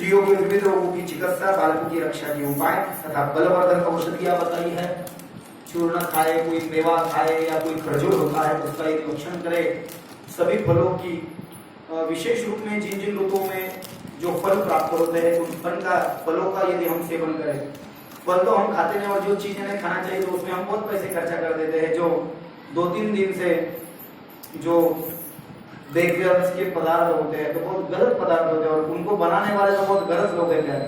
स्त्रियों के विविध रोगों की चिकित्सा, बालकों की रक्षा के उपाय तथा बलवर्धक औषधियां बताई है। चूर्ण खाए, कोई मेवा खाए या कोई खरजूर होता है उसका एक भक्षण करे। सभी फलों की विशेष रूप में जिन जिन ऋतुओं में जो फल प्राप्त होते हैं उन फलों का यदि हम सेवन करें। फल तो हम खाते हैं और जो चीजें नहीं खाना चाहिए तो उसमें हम बहुत पैसे खर्चा कर देते हैं। जो 2-3 दिन से जो बेकर्स के पदार्थ होते हैं तो बहुत गलत पदार्थ होते हैं और उनको बनाने वाले तो बहुत गलत लोग होते हैं।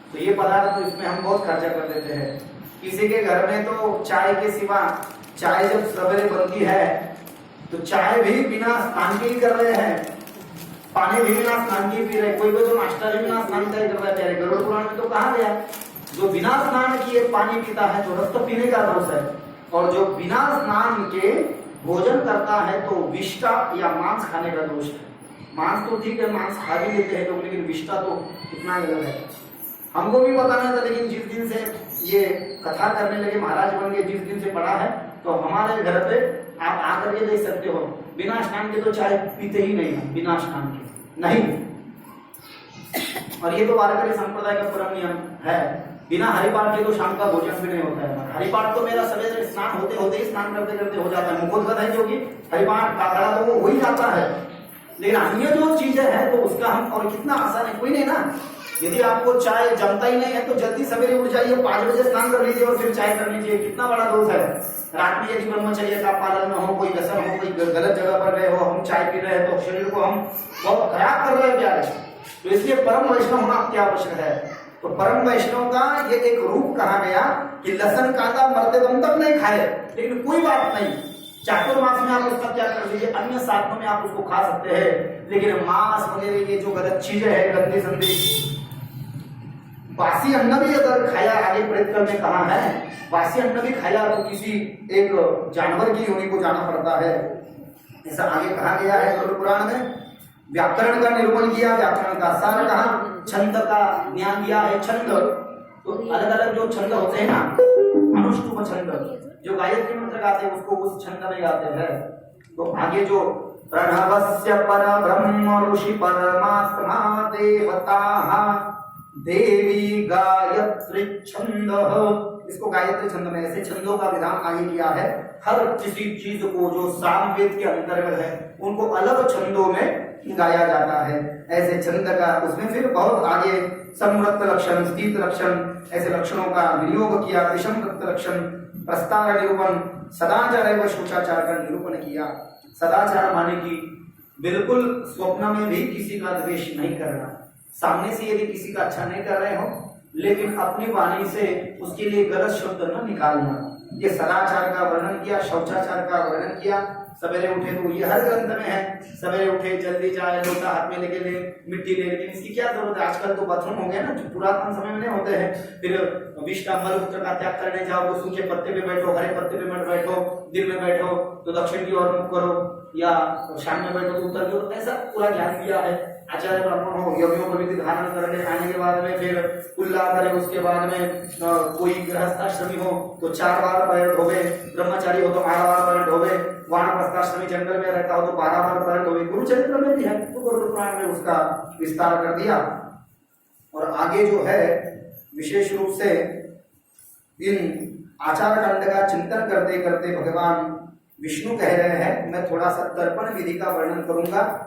तो ये पदार्थ इसमें हम बहुत खर्चा कर देते हैं। किसी के घर में तो चाय के सिवा, चाय जब सवेरे बनती है तो चाय भी बिना स्नान के ही कर रहे हैं, पानी भी बिना स्नान के पी रहे। कोई कोई तो नाश्ता भी बिना स्नान के कर रहा है। गरुड़ पुराण में तो कहा गया जो बिना स्नान किए पानी पीता है तो रक्त पीने का दोष है, और जो बिना स्नान के भोजन करता है तो विष्टा या मांस खाने का दोष है। मांस तो ठीक है, मांस खा भी लेते हैं लोग, लेकिन विष्टा तो कितना गलत है। हमको भी पता नहीं था, लेकिन जिस दिन से ये कथा करने लगे, महाराज बन गए, जिस दिन से पढ़ा है तो हमारे घर पे आप आकर के देख सकते हो बिना स्नान के तो चाय पीते ही नहीं है, बिना स्नान के नहीं। और ये तो वारकरी संप्रदाय का परम नियम है। बिना हरिपाठ के तो शाम का भोजन भी नहीं होता है। हरिपाठ तो मेरा सवेरे स्नान होते होते ही, स्नान करते करते हो जाता है। मुखोद्गत है जो कि हरिपाठ काकड़ा तो वो हो ही जाता है, लेकिन अन्य जो चीजें हैं तो उसका हम, और कितना आसान है, कोई नहीं ना। यदि आपको चाय जमता ही नहीं है तो जल्दी सवेरे उठ जाइए, 5 बजे स्नान कर लीजिए और फिर चाय कर लीजिए। कितना बड़ा दोष है। रात में यदि ब्रह्मचर्य का पालन न हो, कोई व्यसन हो, कोई गलत जगह पर गए हो, हम चाय पी रहे हैं तो शरीर को हम बहुत खराब कर रहे हैं प्यारे। तो इसलिए परम वैष्णव होना क्या आवश्यक है। तो परम वैष्णव का ये एक रूप कहा गया कि लहसुन कांदा मरते दम तक नहीं खाए, लेकिन कोई बात नहीं, चातुर्मास में आप उसका त्याग कर लीजिए, अन्य साधनों में आप उसको खा सकते हैं। लेकिन मांस वगैरह ये जो गलत चीजें है, गंदी संदी बासी अन्न भी अगर खाया, आगे प्रेतकर में कहा है बासी अन्न भी खाया तो किसी एक जानवर की योनि को जाना पड़ता है, ऐसा आगे कहा गया है गरुड़ पुराण में। व्याकरण का निरूपण किया, व्याकरण का सार कहा, छंद का ज्ञान दिया है। छंद तो अलग अलग जो छंद होते हैं ना, अनुष्टुप छंद, जो गायत्री मंत्र गाते हैं उसको उस छंद में गाते हैं। तो आगे जो प्रणवस्य परब्रह्म ऋषि परमात्मा देवता देवी गायत्री छंद, इसको गायत्री छंद में ऐसे छंदों का विधान आगे किया है। हर किसी चीज को जो सामवेद के अंतर्गत है उनको अलग छंदों में गाया जाता है। ऐसे छंद का उसमें फिर बहुत आगे समृत लक्षण, स्थित लक्षण, ऐसे लक्षणों का विनियोग किया। विषमृत लक्षण, प्रस्तार निरूपण, सदाचार एवं शोचाचार का निरूपण किया। सदाचार माने कि बिल्कुल स्वप्न में भी किसी का द्वेष नहीं करना। सामने से यदि किसी का अच्छा नहीं कर रहे हो, लेकिन अपनी वाणी से उसके लिए गलत शब्द न निकालना। ये सदाचार का वर्णन किया, शौचाचार का वर्णन किया। सवेरे उठे तो ये हर ग्रंथ में है, सवेरे उठे जल्दी जाए, लोटा हाथ में लेके ले, मिट्टी ले, लेकिन इसकी क्या जरूरत है। आजकल तो बाथरूम हो गया ना, जो पुरातन समय में नहीं होते हैं। फिर विष्टा मल मूत्र का त्याग करने जाओ तो सूखे पत्ते पे बैठो, हरे पत्ते पे मत बैठो, दिन में बैठो तो दक्षिण की ओर मुख करो, या शाम में बैठो तो उत्तर की ओर। ऐसा पूरा ज्ञान दिया है। आचार्य ब्राह्मण हो, यज्ञों को विधि धारण करने आने के बाद में फिर कुल्ला करे, उसके बाद में कोई गृहस्थाश्रमी हो तो 4 बार पैर धोवे, ब्रह्मचारी हो तो 8 बार पैर धोवे, वानप्रस्थाश्रमी जंगल में रहता हो तो 12 बार पैर धोवे। गुरुचरित्र में भी है, तो गरुड़ पुराण में उसका विस्तार कर दिया। और आगे जो है विशेष रूप से इन आचार कांड का चिंतन करते करते भगवान विष्णु कह रहे हैं, मैं थोड़ा सा तर्पण विधि का वर्णन करूंगा।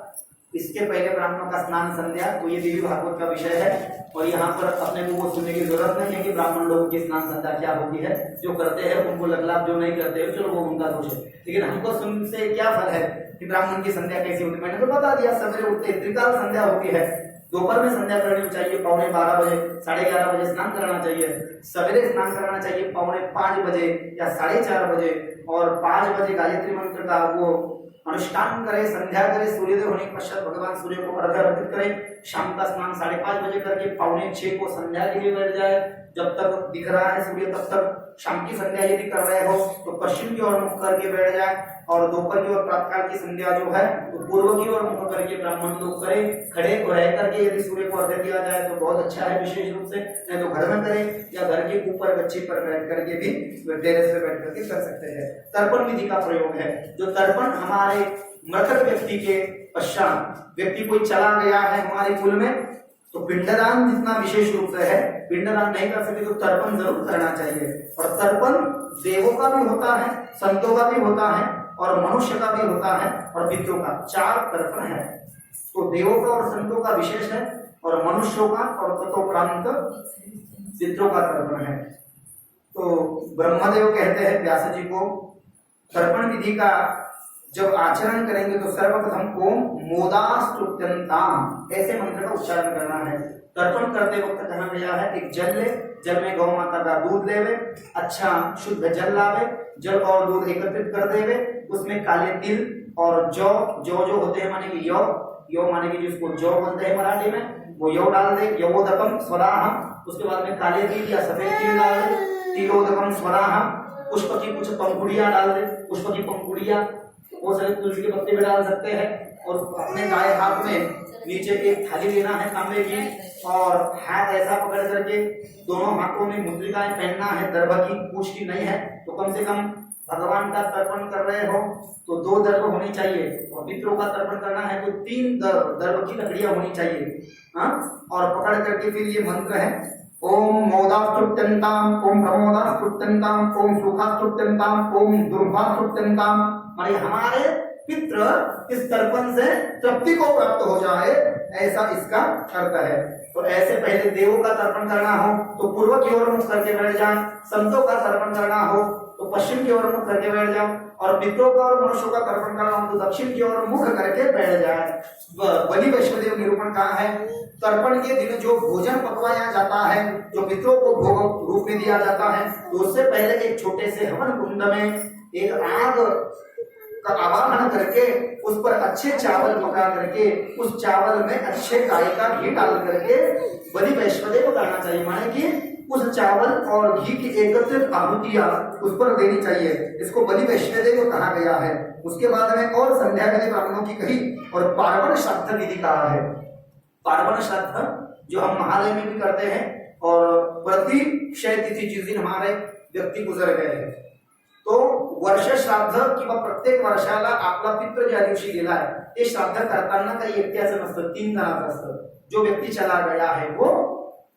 इसके पहले ब्राह्मणों का स्नान संध्या, तो ये देवी भागवत का विषय है। और यहाँ पर अपने को वो सुनने की जरूरत नहीं है कि ब्राह्मण लोगों की स्नान संध्या क्या होती है। जो करते हैं उनको लग लाभ, जो नहीं करते हैं चलो वो उनका दोष है। लेकिन हमको सुन से क्या फल है कि ब्राह्मण की संध्या कैसी होती है। मैंने तो बता दिया, सवेरे उठते त्रिकाल संध्या होती है, दोपहर में संध्या करनी चाहिए 11:15 बजे, 11:30 बजे स्नान कराना चाहिए। सवेरे स्नान कराना चाहिए 4:45 बजे या 4:30 बजे, और 5 बजे गायत्री मंत्र का वो अनुष्ठान करें, संध्या करें। सूर्योदय होने के पश्चात भगवान सूर्य को अर्घ्य अर्पित करें। शाम का स्नान 5:30 बजे करके 5:45 को संध्या के लिए बैठ जाए। जब तक दिख रहा है सूर्य तब तक शाम की संध्या यदि कर रहे हो तो पश्चिम की ओर मुख करके बैठ जाए, और दोपहर की ओर प्रातःकाल की संध्या जो है तो पूर्व की ओर मुख करके ब्राह्मण लोग करें। खड़े रह करके यदि सूर्य को अर्घ्य दिया जाए तो बहुत अच्छा है विशेष रूप से, नहीं तो घर में करें या घर के ऊपर गच्ची पर बैठ करके भी टेरेस पे बैठ करके कर सकते हैं। तर्पण विधि का प्रयोग है। जो तर्पण हमारे मृतक व्यक्ति के पश्चात, व्यक्ति कोई चला गया है हमारे कुल में, तो पिंडदान जितना विशेष रूप से है, पिंडदान नहीं कर सके तो तर्पण जरूर करना चाहिए। और तर्पण देवों का भी होता है, संतों का भी होता है और मनुष्य का भी होता है और पितरों का, 4 तर्पण है। तो देवों का और संतों का विशेष है और मनुष्यों का और तत्वोपरांत पितरों का तर्पण है। तो ब्रह्मदेव कहते हैं व्यास जी को, तर्पण विधि का जब आचरण करेंगे तो सर्वप्रथम ओम मोदास्तुत्यंताम ऐसे मंत्र का उच्चारण करना है। तर्पण करते वक्त कहा गया है एक जल ले, जल में गौ माता का दूध लेवे, अच्छा शुद्ध जल लावे, जल और दूध एकत्रित कर देवे, उसमें काले तिल और जौ जो होते हैं माने कि यौ माने कि जिसको जौ बोलते हैं मराठी में, वो यौ डाल दे, यवोदकम स्वराहम। उसके बाद में काले तिल या सफेद तिल डाल दे, तिलोदकम स्वराहम। पुष्प की कुछ पंखुड़ियां डाल दे, पुष्प की पंखुड़ियां वो सभी तुलसी के पत्ते भी डाल सकते हैं। और अपने दाएं हाथ में नीचे एक थाली लेना है तांबे की और हाथ ऐसा पकड़ करके दोनों हाथों में मुद्रिकाएं पहनना है। दर्भ की पूछ की नहीं है तो कम से कम भगवान का तर्पण कर रहे हो तो 2 दर्भ होनी चाहिए, और पितरों का तर्पण करना है तो 3 दर्भ की लकड़ियां होनी चाहिए। हाँ, और पकड़ करके फिर ये मंत्र है ओम मोदास्तुत्यंताम, ओम प्रमोदास्तुत्यंताम, ओम सुखास्तुत्यंताम, ओम दुर्भास्तुत्यंताम। माने हमारे पितृ इस तर्पण से तृप्ति को प्राप्त हो जाए, ऐसा इसका अर्थ है। तो ऐसे पहले देवों का तर्पण करना हो तो पूर्व की ओर मुख करके बैठ जाए, संतों का तर्पण करना हो तो पश्चिम की ओर मुख करके बैठ जाओ, और पितरों का और मनुष्यों का तर्पण करना हो तो दक्षिण की ओर मुख करके बैठ जाए। बलि वैष्णदेव निरूपण कहा है, तर्पण के दिन जो भोजन पकवाया जाता है, जो पितरों को भोग रूप में दिया जाता है, तो उससे पहले एक छोटे से हवन कुंड में एक आग का आवाहन करके उस पर अच्छे चावल पका करके उस चावल में अच्छे गाय का घी डाल करके बलि वैष्णदेव करना चाहिए। माने कि उस चावल और घी की एकत्रित आहुतियां उस पर देनी चाहिए, इसको बलि वैष्णदेव कहा गया है। उसके बाद में और संध्या विधि ब्राह्मणों की कही और पार्वण श्राद्ध विधि कहा है। पार्वण श्राद्ध जो हम महालय में भी करते हैं, और प्रति क्षय तिथि जिस दिन हमारे व्यक्ती गुजर गए हैं तो वर्ष श्राद्ध किंवा प्रत्येक वर्षाला आपला पितृ ज्या दिवशी गेलाय ते श्राद्ध करताना काही एकट्याचं नसतं, 3 जणांचं असतं। जो व्यक्ति चला गया है वो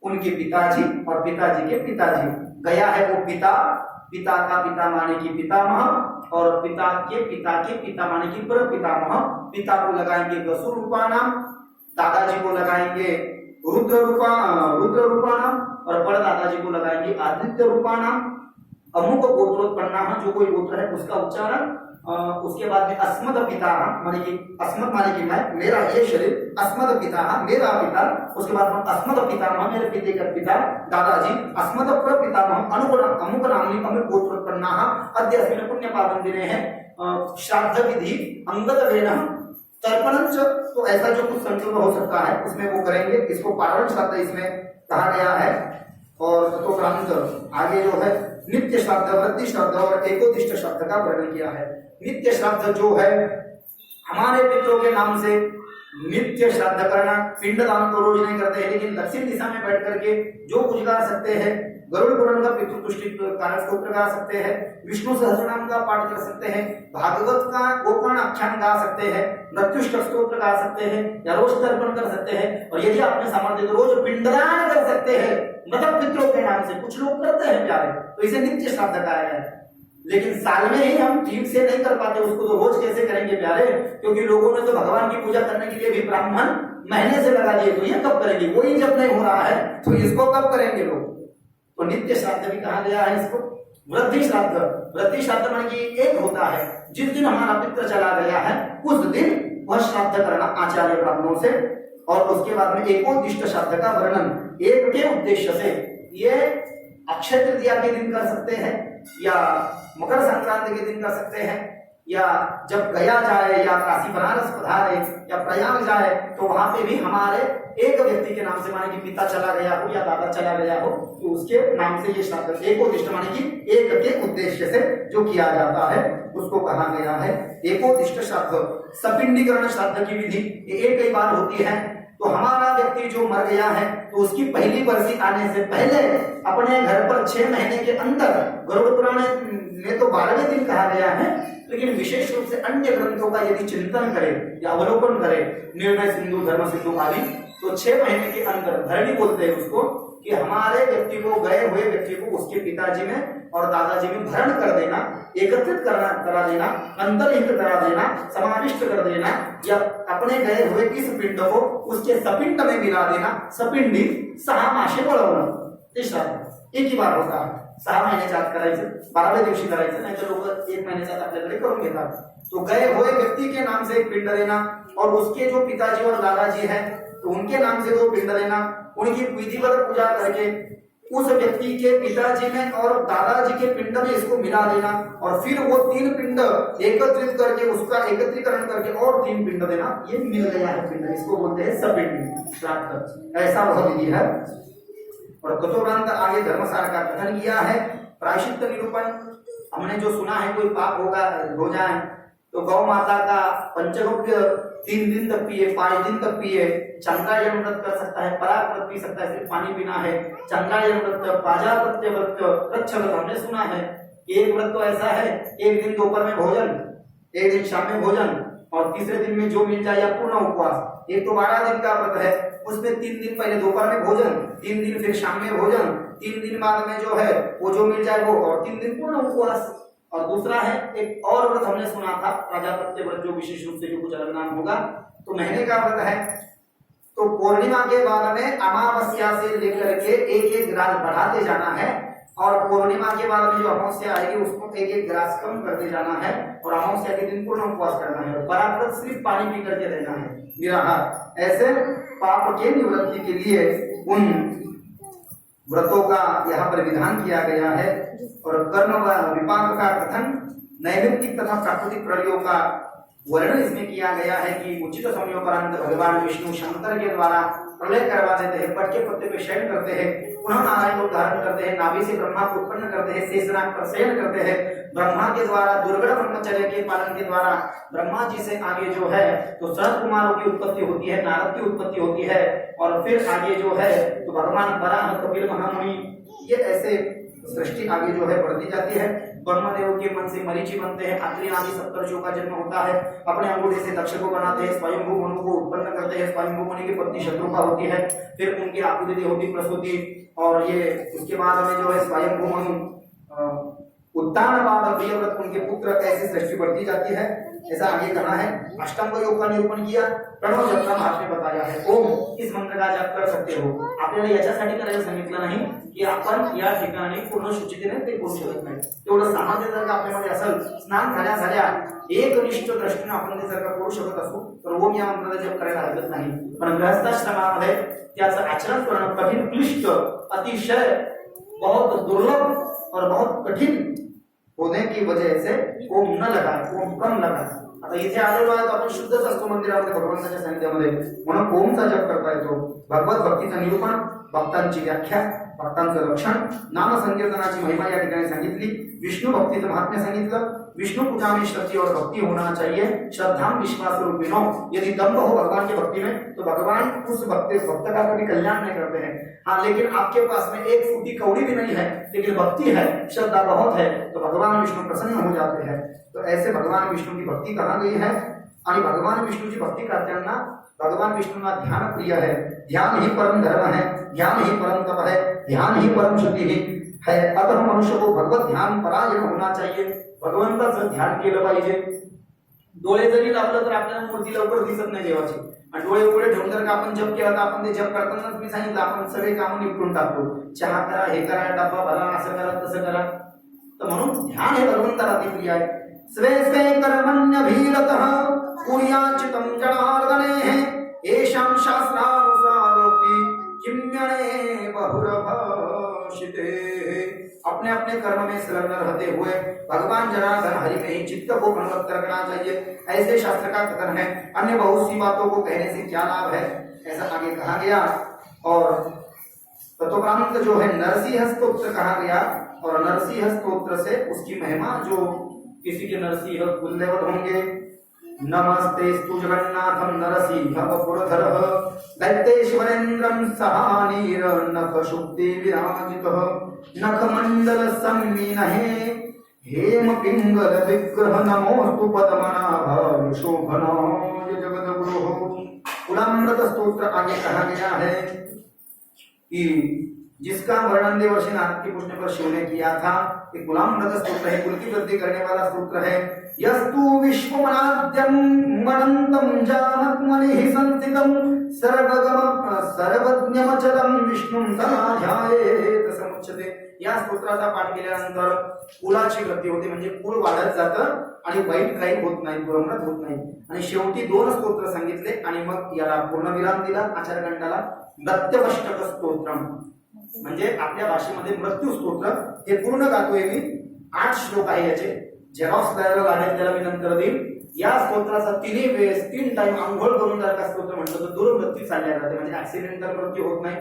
उनके पिताजी और पिताजी के पिताजी, गया है वो पिता, पिता का पिता माने की पितामह, और पिता के पिता माने की पर पितामह। पिता को लगाएंगे गसु रूपानाम, दादाजी को लगाएंगे रुद्र रूपानाम, और बड़ दादाजी को लगाएंगे आदित्य रूपानाम। अमुक गोत्रोत्पन्ना जो कोई गोत्र है उसका उच्चारण। उसके बाद में अस्मद पिता माने कि अस्मद माने कि मैं, मेरा ये शरीर, अस्मद पिता मेरा पिता। उसके बाद में अस्मद पितामह मेरे पिता का पिता दादाजी, अस्मद प्रपितामह अमुक नामनी अमुक गोत्रोत्पन्ना अद्य अस्मिन् पुण्य पावन दिने है श्राद्ध विधि अंगद वेन तर्पणंच। तो ऐसा जो कुछ संकल्प हो सकता है उसमें वो करेंगे, इसको पार्वण श्राद्ध इसमें कहा गया है। और तत्वोपरांत आगे जो है नित्य श्राद्ध, वृद्धि श्राद्ध और एकोदिष्ट श्राद्ध का वर्णन किया है। नित्य श्राद्ध जो है हमारे पितरों के नाम से नित्य श्राद्ध करना, पिंडदान तो रोज नहीं करते हैं लेकिन दक्षिण दिशा में बैठ करके जो कुछ गा सकते हैं, गरुड़ पुराण का पितृपुष्टि कारक स्तोत्र गा सकते हैं, विष्णु सहस्रनाम का पाठ कर सकते हैं, भागवत का गोकर्ण आख्यान गा सकते हैं, मृत्युष्ट स्तोत्र गा सकते हैं या रोज तर्पण कर सकते हैं। और यदि आपने सामर्थ्य तो रोज पिंडदान कर सकते हैं मतलब पितरों के नाम से। कुछ लोग करते हैं प्यारे, तो इसे नित्य श्राद्ध कहा गया है। लेकिन साल में ही हम ठीक से नहीं कर पाते उसको, तो रोज कैसे करेंगे प्यारे? क्योंकि लोगों ने तो भगवान की पूजा करने के लिए भी ब्राह्मण महीने से लगा दिए, तो ये कब करेंगे? वही जब नहीं हो रहा है तो इसको कब करेंगे लोग? तो नित्य श्राद्ध भी कहा गया है इसको। वृद्धि श्राद्ध, वृद्धि श्राद्ध माने कि एक होता है जिस दिन हमारा पितृ चला गया है उस दिन वह श्राद्ध करना आचार्य ब्राह्मणों से। और उसके बाद में एकोदिष्ट श्राद्ध का वर्णन एक के उद्देश्य से, ये अक्षय तृतीया के दिन कर सकते हैं या मकर संक्रांति के दिन कर सकते हैं, या जब गया जाए या काशी बनारस पधारे या प्रयाग जाए तो वहां पे भी हमारे एक व्यक्ति के नाम से, माने कि पिता चला गया हो या दादा चला गया हो तो उसके नाम से ये श्राद्ध एकोदिष्ट माने कि एक के उद्देश्य से जो किया जाता है उसको कहा गया है एकोदिष्ट श्राद्ध। सपिंडीकरण श्राद्ध की विधि एक ही बार होती है। तो हमारा व्यक्ति जो मर गया है तो उसकी पहली बरसी आने से पहले अपने घर पर 6 महीने के अंदर, गरुड़ पुराण में तो 12वें दिन कहा गया है, लेकिन विशेष रूप से अन्य ग्रंथों का यदि चिंतन करें या अवलोकन करें, निर्णय सिंधु, धर्म सिंधु आदि, तो 6 महीने के अंदर धरणी बोलते हैं उसको, कि हमारे व्यक्ति को, गए हुए व्यक्ति को उसके पिताजी में और दादाजी में भरण कर देना, एकत्रित करा देना, अंतर्हित करा देना, समाविष्ट कर देना, या अपने गए हुए किस पिंड को उसके सपिंड में मिला देना, सपिंडी 6 मासे वळवणं, ते श्राद्ध एक ही बार होता है। 6 महिन्याच्या आत करायचं, 12व्या दिवशी करायचं, नाही तर लोक 1 महिन्याच्या आत आपल्याकडे करून घेतात। तो गए हुए व्यक्ति के नाम से एक पिंड देना, और उसके जो पिताजी और दादाजी हैं तो उनके नाम से 2 पिंड देना, उनकी विधिवत पूजा करके उस व्यक्ति के पिताजी में और दादाजी के पिंड में इसको मिला देना, और फिर वो 3 पिंड एकत्रित करके उसका एकत्रीकरण करके और 3 पिंड देना। ये मिल गया है पिंड, इसको बोलते हैं सपिंड श्राद्ध। ऐसा वह विधि है। और तत्वग्रंथ आगे धर्मसार का कथन किया है। प्रायश्चित्त निरूपण, हमने जो सुना है कोई पाप होगा हो जाए तो गौ माता का पंचगव्य 3 दिन तक पिए, 5 दिन तक पिए। चंद्रायण व्रत कर सकता है, पराग व्रत पी सकता है, सिर्फ पानी पीना है। चंद्रायण व्रत, पाजापत्य व्रत, वृक्ष व्रत हमने सुना है। एक व्रत तो ऐसा है, एक दिन दोपहर में भोजन, एक दिन शाम में भोजन, और तीसरे दिन में जो मिल जाए या पूर्ण उपवास। एक तो 12 दिन का व्रत है, उसमें 3 दिन पहले दोपहर में भोजन, 3 दिन फिर शाम में भोजन, 3 दिन बाद में जो है वो जो मिल जाए वो, और 3 दिन पूर्ण उपवास। और दूसरा है एक और व्रत हमने सुना था, प्रजापत्य व्रत, जो विशेष रूप से जो कुछ अलग नाम होगा, तो महीने का व्रत है। तो पूर्णिमा के बाद में अमावस्या से लेकर के 1-1 ग्रास बढ़ाते जाना है, और पूर्णिमा के बाद में जो अमावस्या आएगी उसको 1-1 ग्रास कम करते जाना है, और अमावस्या के दिन पूर्ण उपवास करना है। पराव्रत सिर्फ पानी पी करके रहना है, निराहार। ऐसे पाप के निवृत्ति के लिए उन व्रतों का यहाँ पर विधान किया गया है। और कर्म विपाक का कथन, नैमित्तिक तथा प्राकृतिक प्रलयों का वर्णन इसमें किया गया है कि उचित समयोपरांत भगवान विष्णु शंकर के द्वारा प्रलय करवा देते हैं, पट के पत्ते पे शयन करते हैं, पुनः नारायण को धारण करते हैं, नाभि से ब्रह्मा को उत्पन्न करते हैं, शेषनाग पर शयन करते हैं। ब्रह्मा के द्वारा दुर्गण ब्रह्मचर्य के पालन के द्वारा ब्रह्मा जी से आगे जो है तो सनत कुमारों की उत्पत्ति होती है, नारद की उत्पत्ति होती है, और फिर आगे जो है तो भगवान बराह, कपिल महामुनि, ये ऐसे सृष्टि आगे जो है बढ़ती जाती है। ब्रह्मदेव के मन से मरीचि बनते हैं, अत्रि आदि सप्तर्षियों का जन्म होता है। अपने अंगूठे से दक्ष को बनाते हैं, स्वयंभू मनु को उत्पन्न करते हैं, स्वयंभू मुनि की पत्नी शत्रुपा होती है, फिर उनकी आकुति होती प्रसूति, और ये उसके बाद में जो है स्वयंभू मनु उत्तानपाद प्रियव्रत उनके पुत्र, ऐसी सृष्टि बढ़ती जाती है। ऐसा आगे कहा है। अष्टांग योग का निरूपण किया, प्रणव जप का भाष्य में बताया है। ओम इस मंत्र का जप कर सकते हो। आपल्याला याच्यासाठी करायला सांगितलं नाही की आपण या ठिकाणी पूर्ण शुचितेने ते करू शकत नाही, तेवढं सामर्थ्य जर का आपल्यामध्ये असेल, स्नान झाल्या एकनिष्ठ दृष्टीने आपण ते जर का करू शकत असू तर ओम या मंत्राचा जप करायला हरकत नाही। पण गृहस्थाश्रमामध्ये त्याचं आचरण करणं कठीण, क्लिष्ट, अतिशय बहुत दुर्लभ और बहुत कठिन होने की वजह से ओम न लगा, ओम कम लगा। आता इथे आलेलो आहे आपण शुद्धच असतो मंदिरामध्ये भगवंताच्या सानिध्यामध्ये, म्हणून ओमचा जप करता येतो। भगवत भक्तीचं निरूपण, भक्तांची व्याख्या, भक्तांचं रक्षण, नाम संकीर्तनाची महिमा या ठिकाणी सांगितली, विष्णु भक्तीचं महात्म्य सांगितलं। विष्णु पूजा में श्रद्धि और भक्ति होना चाहिए, श्रद्धा विश्वास रूपिणो। यदि दम्भ हो भगवान की भक्ति में तो भगवान उस भक्त का कभी कल्याण नहीं करते हैं। हाँ, लेकिन आपके पास में एक फूटी कौड़ी भी नहीं है, लेकिन भक्ति है, श्रद्धा बहुत है, तो भगवान विष्णु प्रसन्न हो जाते हैं। तो ऐसे भगवान विष्णु की भक्ति कहा गई है। आणि भगवान विष्णूची भक्ती करताना भगवान विष्णुना ध्यान प्रिय है। ध्यान ही परम धर्म है, ध्यान ही परम तप है, ध्यान ही परम शुद्धि है। अतः मनुष्य को भगवत ध्यान परायण होना चाहिए, भगवंताचं ध्यान केलं पाहिजे। डोळे जरी लावलं तर आपल्याला मूर्ती लवकर दिसत नाही देवाची, आणि डोळे उघडे ठेवून जर का आपण जप केला तर आपण ते जप करतानाच मी सांगितलं आपण सगळे कामं निपटून टाकतो। चहा करा, हे करा, डब्बा भरा, असं करा, तसं करा। तर म्हणून ध्यान हे भगवंताला अतिप्रिय आहे। स्वे स्वे कर्मण्यभिरतः कुर्याच्चितं जनार्दने येषां शास्त्रानुसारोक्ति किम्यणे बहुरभाषिते। अपने अपने कर्म में संलग्न रहते हुए भगवान जनार्दन हरि में ही चित्त को प्रणवत करना चाहिए, ऐसे शास्त्र का कथन है। अन्य बहुत सी बातों को कहने से क्या लाभ है, ऐसा आगे कहा गया। और तत्वप्रांत जो है नरसिंह स्तोत्र कहा गया, और नरसिंह स्तोत्र से उसकी महिमा, जो किसी के नरसिंह कुलदेवत होंगे। नमस्तेस्तु जगन्नाथं नरसिंहपुरधरः दैत्येश्वरेन्द्रं सहानीर्नख शुक्ति विराजितः नखमण्डल सम्मीनहे हेम पिंगल विग्रह नमोस्तु पद्मनाभाय शोभनाय जगद्गुरुः। कुलामृत स्तोत्र आगे कहा गया है कि जिसका वर्णन देवर्षि नारद के पूछने पर शिव ने किया था कि कुलामृत स्तोत्र है, कुल की वृद्धि करने वाला स्तोत्र है। यस्तु विश्वमनाद्यं मनंतं जामत्मनिः संस्थितं सर्वज्ञमचलं विष्णुं समाध्यायेत समुच्यते। या स्तोत्राचा पाठ केल्यानंतर कुलाची वृद्धी होते, म्हणजे कुल वाढत जातं आणि वाईट काही होत नाही, दुर्मत होत नाही। आणि शेवटी 2 स्तोत्र सांगितले आणि मग याला पूर्णविराम दिला आचार्यखंडाला। मृत्युवष्टक स्तोत्रम म्हणजे आपल्या भाषेमध्ये मृत्यू स्तोत्र हे पूर्ण गातोय मी। 8 श्लोक आहे याचे, जेरॉक्स द्यायला लागेल त्याला मी नंतर देईन। या स्तोत्राचा 3 वेळेस 3 टाइम अंघोळ करून जर का स्तोत्र म्हटलं तर दुर्मृत्यू चालल्या जाते, म्हणजे ऍक्सिडेंटल मृत्यू होत नाही,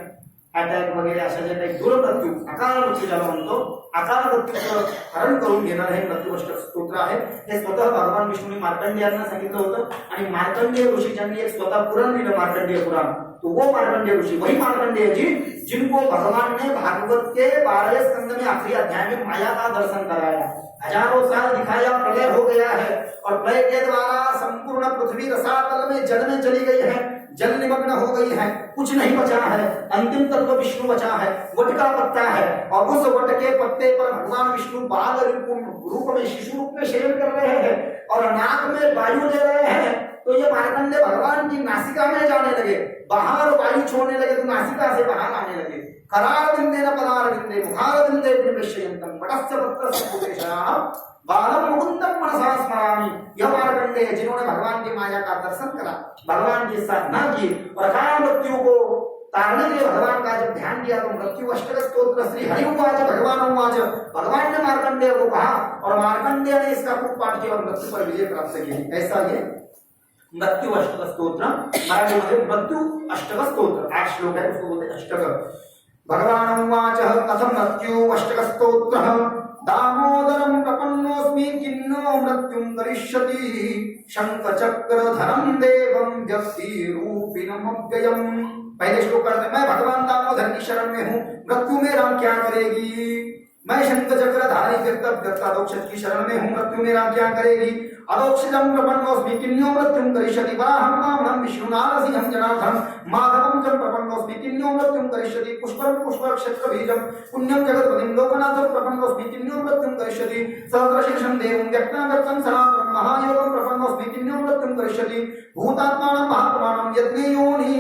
अटॅक वगैरे अशा जे काही दुर्मृत्यू अकाल मृत्यू ज्याला म्हणतो, अकाल मृत्यूचं हरण करून घेणार हे मृत्युवष्टक स्तोत्र आहे। हे स्वतः भगवान विष्णूने मार्कंडेयांना सांगितलं होतं आणि मार्कंडेय ऋषी ज्यांनी एक स्वतः पुराण लिहिलं मार्कंडेय पुराण, तो वो मार्कंडेय ऋषि वही मार्कंडेय जी जिनको भगवान ने भागवत के 12वें स्कंद में आखिरी अध्याय में माया का दर्शन कराया, हजारों साल दिखाया, प्रलय हो गया है और प्रलय के द्वारा संपूर्ण पृथ्वी रसातल में जल में चली गई है, जल निमग्न हो गई है, कुछ नहीं बचा है, अंतिम तत्व विष्णु बचा है, वट का पत्ता है और उस वट के पत्ते पर भगवान विष्णु बाल रूप में शिशु रूप में शयन कर रहे हैं और नाक में वायु ले रहे हैं। तो ये मार्कंडेय भगवान की नासिका में जाने लगे, बाहर वायु छोड़ने लगे तो नासिका से बाहर आने लगे। करारविंदेन पदारविंदे मुखारविंदे विनिवेशयन्तं वटस्य पत्रस्य भूतेशयाः बालं मुकुन्दं मनसा स्मरामि। यह मार्कंडेय जिन्होंने भगवान की माया का दर्शन करा, भगवान की साधना की और अकाल मृत्यु को तारने के लिए भगवान का जब ध्यान किया तो मृत्युवष्टक स्तोत्र श्री हरि उवाच भगवान उवाच, भगवान ने मार्कंडेय को कहा और मार्कंडेय ने इसका खूब पाठ किया और मृत्यु पर विजय प्राप्त की। ऐसा ये मृत्युवष्टक स्तोत्र, मराठी मध्ये मृत्यु अष्टक स्तोत्र 8 श्लोक है, उसको बोलते अष्टक। भगवान उवाच कथं मृत्युवष्टक स्तोत्रः दामोदरं प्रपन्नोऽस्मि किन्नो मृत्युं करिष्यति शंखचक्रधरं देवं व्यक्तिरूपिणमव्ययम्। पहले श्लोक करते मैं भगवान दामोदर की शरण में हूँ, मृत्यु मेरा क्या करेगी। मैं शंख चक्रधारी अधोक्षज की शरण में हूँ, मृत्यु मेरा क्या करेगी। अधोक्षजं प्रपन्नोऽस्मि किन्नो मृत्युं करिष्यति वराहं वामनं विष्णुनारसिंहं जनार्दनं माधवं च प्रपन्नोऽस्मि किन्नो मृत्युं करिष्यति पुष्पं पुष्पक्षेत्रबीजं पुण्यं जगत्पतिं लोकनाथं प्रपन्नोऽस्मि किन्नो मृत्युं करिष्यति सहस्रशीर्षं देवं व्यक्ताव्यक्तं सनातनं महायोगं प्रपन्नोऽस्मि किन्नो मृत्युं करिष्यति भूतात्मानं महात्मानं यज्ञयोनि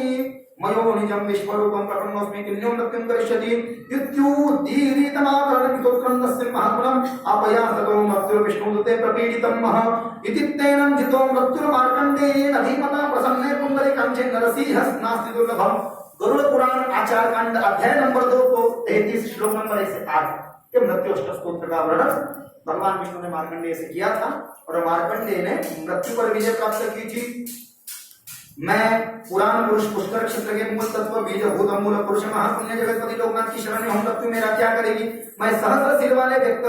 मयोनिजं विश्वरूपं प्रपन्नोऽस्मि किन्नो मृत्युं करिष्यति इत्युदीरितमाकरणं स्तोत्रं महात्मनम् अपयासतो मृत्युर्विष्णुदूते प्रपीडितं मह इति तेन जितो मृत्युर्मार्कण्डेयेन धीमता प्रसन्ने पुण्डरीकाक्षे नरसिंहस्नास्ति दुर्लभम्। गरुड़ पुराण आचार कांड अध्याय नंबर 2 को 33 श्लोक नंबर 1 से 8 के मृत्युवष्टक स्तोत्र का वर्णन भगवान विष्णु ने मार्कंडेय से किया था और मार्कंडेय ने मृत्यु पर विजय प्राप्त की थी। मैं पुराण पुरुष पुष्कर क्षेत्र के मूल तत्व बीज भूत मूल पुरुष महापुण्य जगतपति लोकनाथ की शरण में हूं, मृत्यु मेरा क्या करेगी। मैं सहस्र सिर वाले व्यक्त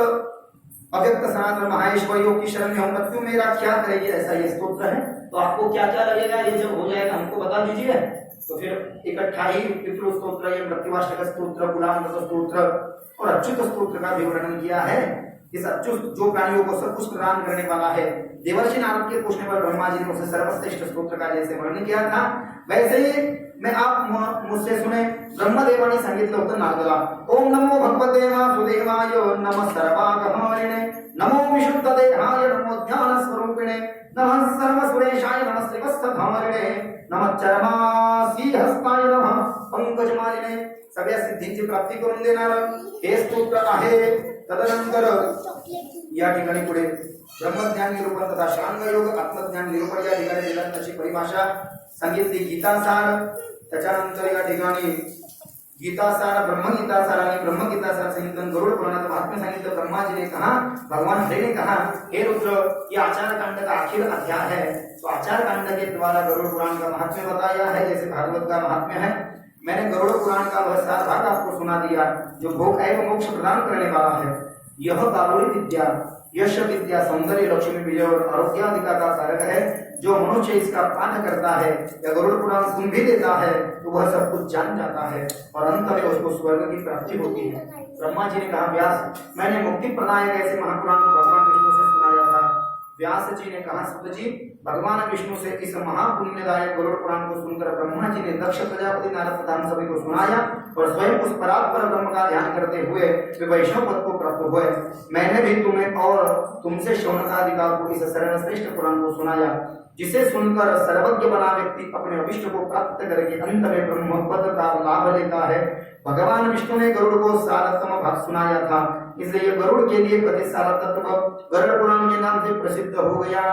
अव्यक्त सनातन महाईश्वर योग की शरण में हूं, मृत्यु मेरा क्या करेगी। ऐसा ये स्तोत्र है। तो आपको क्या क्या लगेगा, ये जब हो जाएगा हमको बता दीजिए। तो फिर इकट्ठा ही पितृ स्तोत्र, ये मृत्युवाष्टक स्तोत्र, कुलामृत स्तोत्र और अच्युत स्तोत्र का भी वर्णन किया है। इस अच्युत जो प्राणियों को सब कुछ प्रदान करने वाला है, देवर्षि नारद के पूछने पर ब्रह्मा जी ने उसे सर्वश्रेष्ठ स्तोत्र का जैसे वर्णन किया था वैसे ही मैं आप मुझसे सुने। ब्रह्मदेवा ने सांगितलं होतं नारदाला, ओम नमो भगवते वासुदेवाय नमः सर्वागमनिने नमो विशुद्ध देहाय नमो ज्ञान स्वरूपिणे नमः सर्वसुरेशाय नमः श्रीवत्सधारिणे नमः चरमासी हस्ताय नमः पंकजमालिने। सगळ्या सिद्धींची प्राप्ती करून देणारं हे स्तोत्र आहे। तदनंतर या ठिकाणी पुढे ब्रह्मज्ञान निरूपण तथा शांग योग आत्मज्ञान निरूपण या ठिकाणी दिला, त्याची परिभाषा सांगितली गीतासार। त्याच्यानंतर या ठिकाणी गीतासार, ब्रह्मगीतासार आणि ब्रह्मगीतासार संहितन गरुड़ पुराणाचं महात्म्य सांगितलं। ब्रह्मा जी ने कहा, भगवान हरि ने कहा, हे रुद्र ये आचार कांड का आखिर अध्याय है, तो आचार कांड के द्वारा गरुड़ पुराण का महात्म्य बताया है जैसे भागवत का महात्म्य है। मैंने गरुड़ पुराण का वह सार भाग आपको सुना दिया जो भोग एवं मोक्ष प्रदान करने वाला है। यह कारुणी विद्या, यश विद्या, सौंदर्य, लक्ष्मी विजय और आरोग्यादिका का कारक है। जो मनुष्य इसका पाठ करता है या गरुड़ पुराण सुन भी लेता है तो वह सब कुछ जान जाता है और अंत में उसको स्वर्ग की प्राप्ति होती है। ब्रह्मा जी ने कहा, व्यास मैंने मुक्ति प्रदायक ऐसे महापुराण को भगवान विष्णु से सुनाया था। व्यास जी ने कहा, सुत जी, भगवान विष्णु से इस महापुण्यदायक गरुड़ पुराण को सुनकर ब्रह्मा जी ने दक्ष प्रजापति नारद प्रधान सभी को सुनाया और स्वयं उस परात्पर ब्रह्म का ध्यान करते हुए वे वैष्णव पद को प्राप्त हुए। मैंने भी तुम्हें और तुमसे शौनकाधिकार को इस सर्वश्रेष्ठ पुराण को सुनाया, जिसे सुनकर सर्वज्ञ बना व्यक्ति अपने अभिष्ट को प्राप्त करके अंत में ब्रह्म पद का लाभ लेता है। भगवान विष्णु ने गरुड़ को सारतम भाग सुनाया था, इसलिए गरुड़ के लिए कथित सारतत्व गरुड़ पुराण के नाम से प्रसिद्ध हो गया।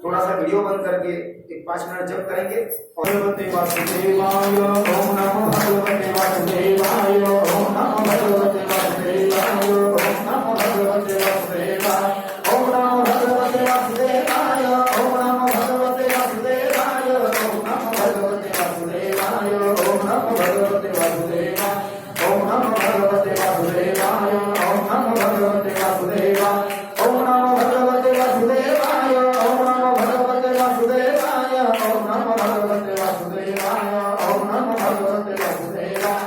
थोड़ा सा वीडियो बंद करके एक 5 मिनट जप करेंगे। भगवते वासुदेवाय, ओम नमो भगवते वासुदेवाय, ओम नमो भगवते वासुदेवाय, ओम नमो भगवते वासुदेवाय, ओम नमो भगवते वासुदेवाय, ओम नमो भगवते वासुदेवाय, ओम नमो भगवते वासुदेवाय, ओम नमो भगवते वासुदेवाय, ओम नमो भगवते वासुदेवाय, ओम नमो भगवते वासुदेवाय, ओम नमो भगवते वासुदेवाय, ओम नमो भगवते वासुदेवाय, ओम नमो भगवते वासुदेवाय, ओम नमो भगवते वासुदेवाय,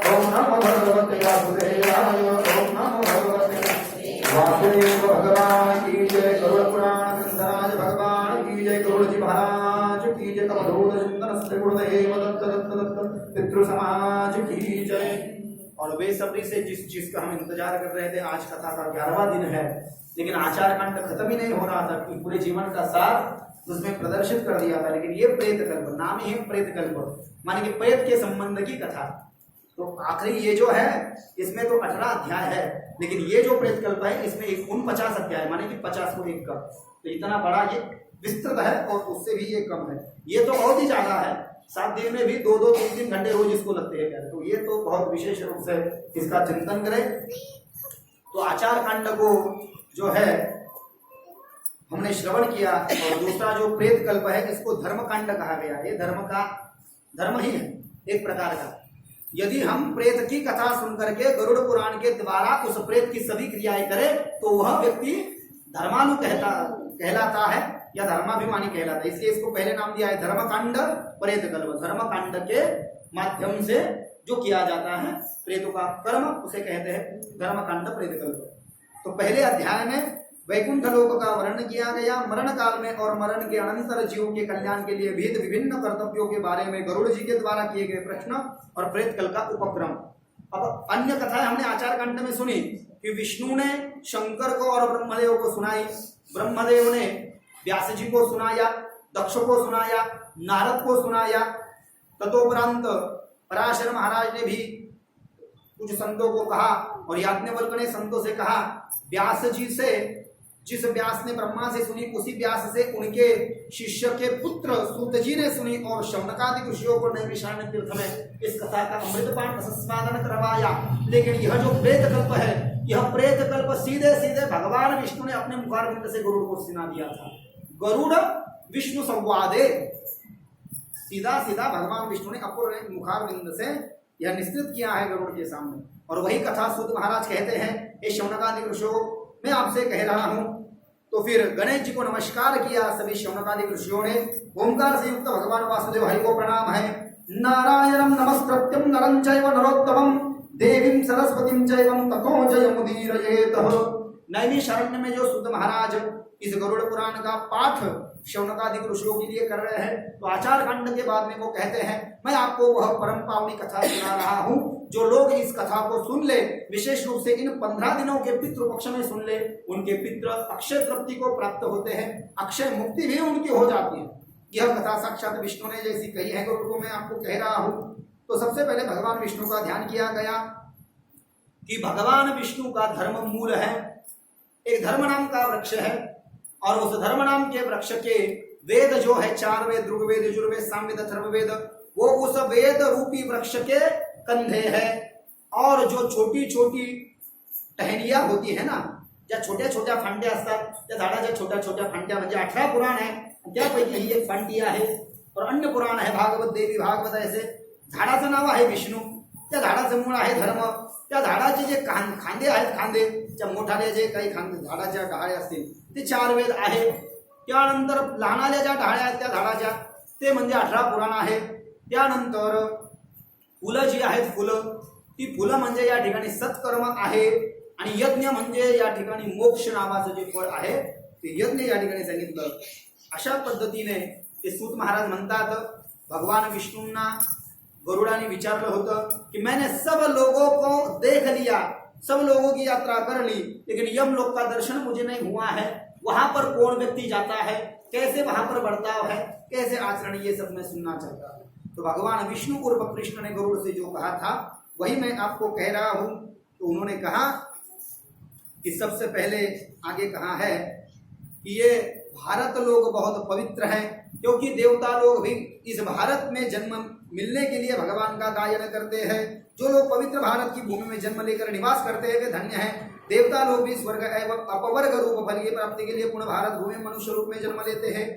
ओम नमो भगवते वासुदेवाय, ओम नमो भगवते वासुदेव भगवान की जय। गरुड़ पुराण ग्रंथराज भगवान की जय। गरुड़ जी महाराज की जय। कमलोद सुंदर श्री गुरुदेव दत्त दत्त दत्त पितृ समाज की जय। और बेसब्री से जिसका हम इंतजार कर रहे थे, आज कथा का 11वां दिन है, लेकिन आचार कांड खत्म ही नहीं हो रहा था कि पूरे जीवन का सार उसमें प्रदर्शित कर दिया था। लेकिन ये प्रेत कल्प, नाम ही है प्रेत कल्प, माने कि प्रेत के संबंध की कथा। तो आखिरी ये जो है इसमें तो 18 अध्याय है, लेकिन ये जो प्रेत कल्प है इसमें 49 अध्याय, माने कि 50 को 1 का, तो इतना बड़ा ये विस्तृत है और उससे भी ये कम है। ये तो बहुत ही ज्यादा है, 7 दिन में भी 2-2, 3-3 घंटे रोज इसको लगते हैं। तो ये तो बहुत विशेष रूप से इसका चिंतन करें। तो आचार कांड को जो है हमने श्रवण किया, और दूसरा जो प्रेत कल्प है इसको धर्म कांड कहा गया। ये धर्म ही है एक प्रकार का। यदि हम प्रेत की कथा सुन करके गरुड़ पुराण के द्वारा उस प्रेत की सभी क्रियाएं करें तो वह व्यक्ति धर्मानु कहलाता है या धर्माभिमानी कहलाता है। इसलिए इसको पहले नाम दिया है धर्मकांड प्रेत कल्प। धर्मकांड के माध्यम से जो किया जाता है प्रेतों का कर्म, उसे कहते हैं धर्मकांड प्रेत कल्प। तो पहले अध्याय में वैकुंठ लोक का वर्णन किया गया। मरण काल में और मरण के अनंतर जीवों के कल्याण के लिए विहित विभिन्न कर्तव्यों के बारे में गरुड़ जी के द्वारा किए गए प्रश्न और प्रेत कल का उपक्रम। अब अन्य कथाएं हमने आचार कांड में सुनी कि विष्णु ने शंकर को और ब्रह्मदेव को सुनाई, ब्रह्मदेव ने व्यास जी को सुनाया, दक्ष को सुनाया, नारद को सुनाया। तदोपरांत पराशर महाराज ने भी कुछ संतों को कहा और याज्ञवल्क्य ने संतों से कहा। व्यास जी से, जिस व्यास ने ब्रह्मा से सुनी उसी व्यास से उनके शिष्य के पुत्र सूत जी ने सुनी और शौनकादि ऋषियों को नैमिषारण्य तीर्थ में इस कथा का अमृतपान रसस्वादन करवाया। लेकिन यह जो प्रेत कल्प है, यह प्रेत कल्प सीधे सीधे भगवान विष्णु ने अपने मुखारविंद से गरुड़ को सुना दिया था। गरुड़ विष्णु संवादे, सीधा सीधा भगवान विष्णु ने अपने मुखारविंद से यह निश्चित किया है गरुड़ के सामने। और वही कथा सूत महाराज कहते हैं, ये शौनकादि ऋषियों मैं आपसे कह रहा हूं। तो फिर गणेश जी को नमस्कार किया सभी शौनकादि ऋषियों ने। ओंकार से युक्त भगवान वासुदेव हरि को प्रणाम है। नारायणं नमस्कृत्यं नरं चैव नरोत्तमं देवीं सरस्वतीं चैव ततो जयमुदीरयेत्। नैमिषारण्य में जो सूत महाराज इस गरुड़ पुराण का पाठ शौनकादि ऋषियों के लिए कर रहे हैं, तो आचार कांड के बाद में वो कहते हैं मैं आपको वह परम पावनी कथा सुना रहा हूं। जो लोग इस कथा को सुन ले, विशेष रूप से इन 15 दिनों के पितृपक्ष में सुन ले, उनके पितृ अक्षय तृप्ति को प्राप्त होते हैं, अक्षय मुक्ति भी उनकी हो जाती है। यह कथा साक्षात विष्णु ने जैसी कही है गरुड़ को मैं आपको कह रहा हूं। तो सबसे पहले भगवान विष्णु का ध्यान किया गया कि भगवान विष्णु का धर्म मूल है। एक धर्म नाम का वृक्ष है और उस धर्म नाम के वृक्ष के वेद जो है 4 वेद, ऋग्वेद, यजुर्वेद, सामवेद, अथर्ववेद, वो उस वेद रूपी वृक्ष के कंधे है। और जो छोटी छोटी टहनिया होती है ना, ज्या छोट्या छोट्या फांद्या असतात, त्या झाडाच्या छोट्या छोट्या फांद्या, म्हणजे 18 पुराण आहे, त्यापैकी ही एक फांदी आहे। और अन्य पुराण आहे भागवत, देवी भागवत, ऐसे झाडाचं नाव आहे विष्णू, त्या झाडाचं मूळ आहे धर्म। त्या झाडाचे जे खांदे आहेत, खांदे त्या मोठाले जे काही खांदे झाडाच्या डहाळ्या असतील ते 4 वेद आहे। त्यानंतर लहानाल्या ज्या डहाळ्या आहेत त्या झाडाच्या ते म्हणजे 18 पुराण आहे। त्यानंतर फुलं जी आहेत, फुलं, ती फुलं म्हणजे या ठिकाणी सत्कर्म आहे आणि यज्ञ म्हणजे या ठिकाणी मोक्ष नावाचं जे फळ आहे ते यज्ञ या ठिकाणी सांगितलं. अशा पद्धतीने ते सूत महाराज म्हणतात, भगवान विष्णूंना गरुडाने विचारलं होतं कि मैंने सब लोगों को देख लिया, सब लोगों की यात्रा कर ली, लेकिन यमलोक का दर्शन मुझे नहीं हुआ है. वहां पर कौन व्यक्ति जाता है, कैसे वहां पर बर्ताव है, कैसे आचरण, ये सब मैं सुनना चाहता हूँ. तो भगवान विष्णु उर्फ कृष्ण ने गरुड़ से जो कहा था वही मैं आपको कह रहा हूं. तो उन्होंने कहा कि सबसे पहले आगे कहा है कि ये भारत लोग बहुत पवित्र हैं, क्योंकि देवता लोग भी इस भारत में जन्म मिलने के लिए भगवान का गायन करते हैं. जो लोग पवित्र भारत की भूमि में जन्म लेकर निवास करते हैं वे धन्य हैं. देवता लोग भी स्वर्ग एवं अपवर्ग रूप फल की प्राप्ति के लिए पूर्ण भारत भूमि में मनुष्य रूप में जन्म लेते हैं.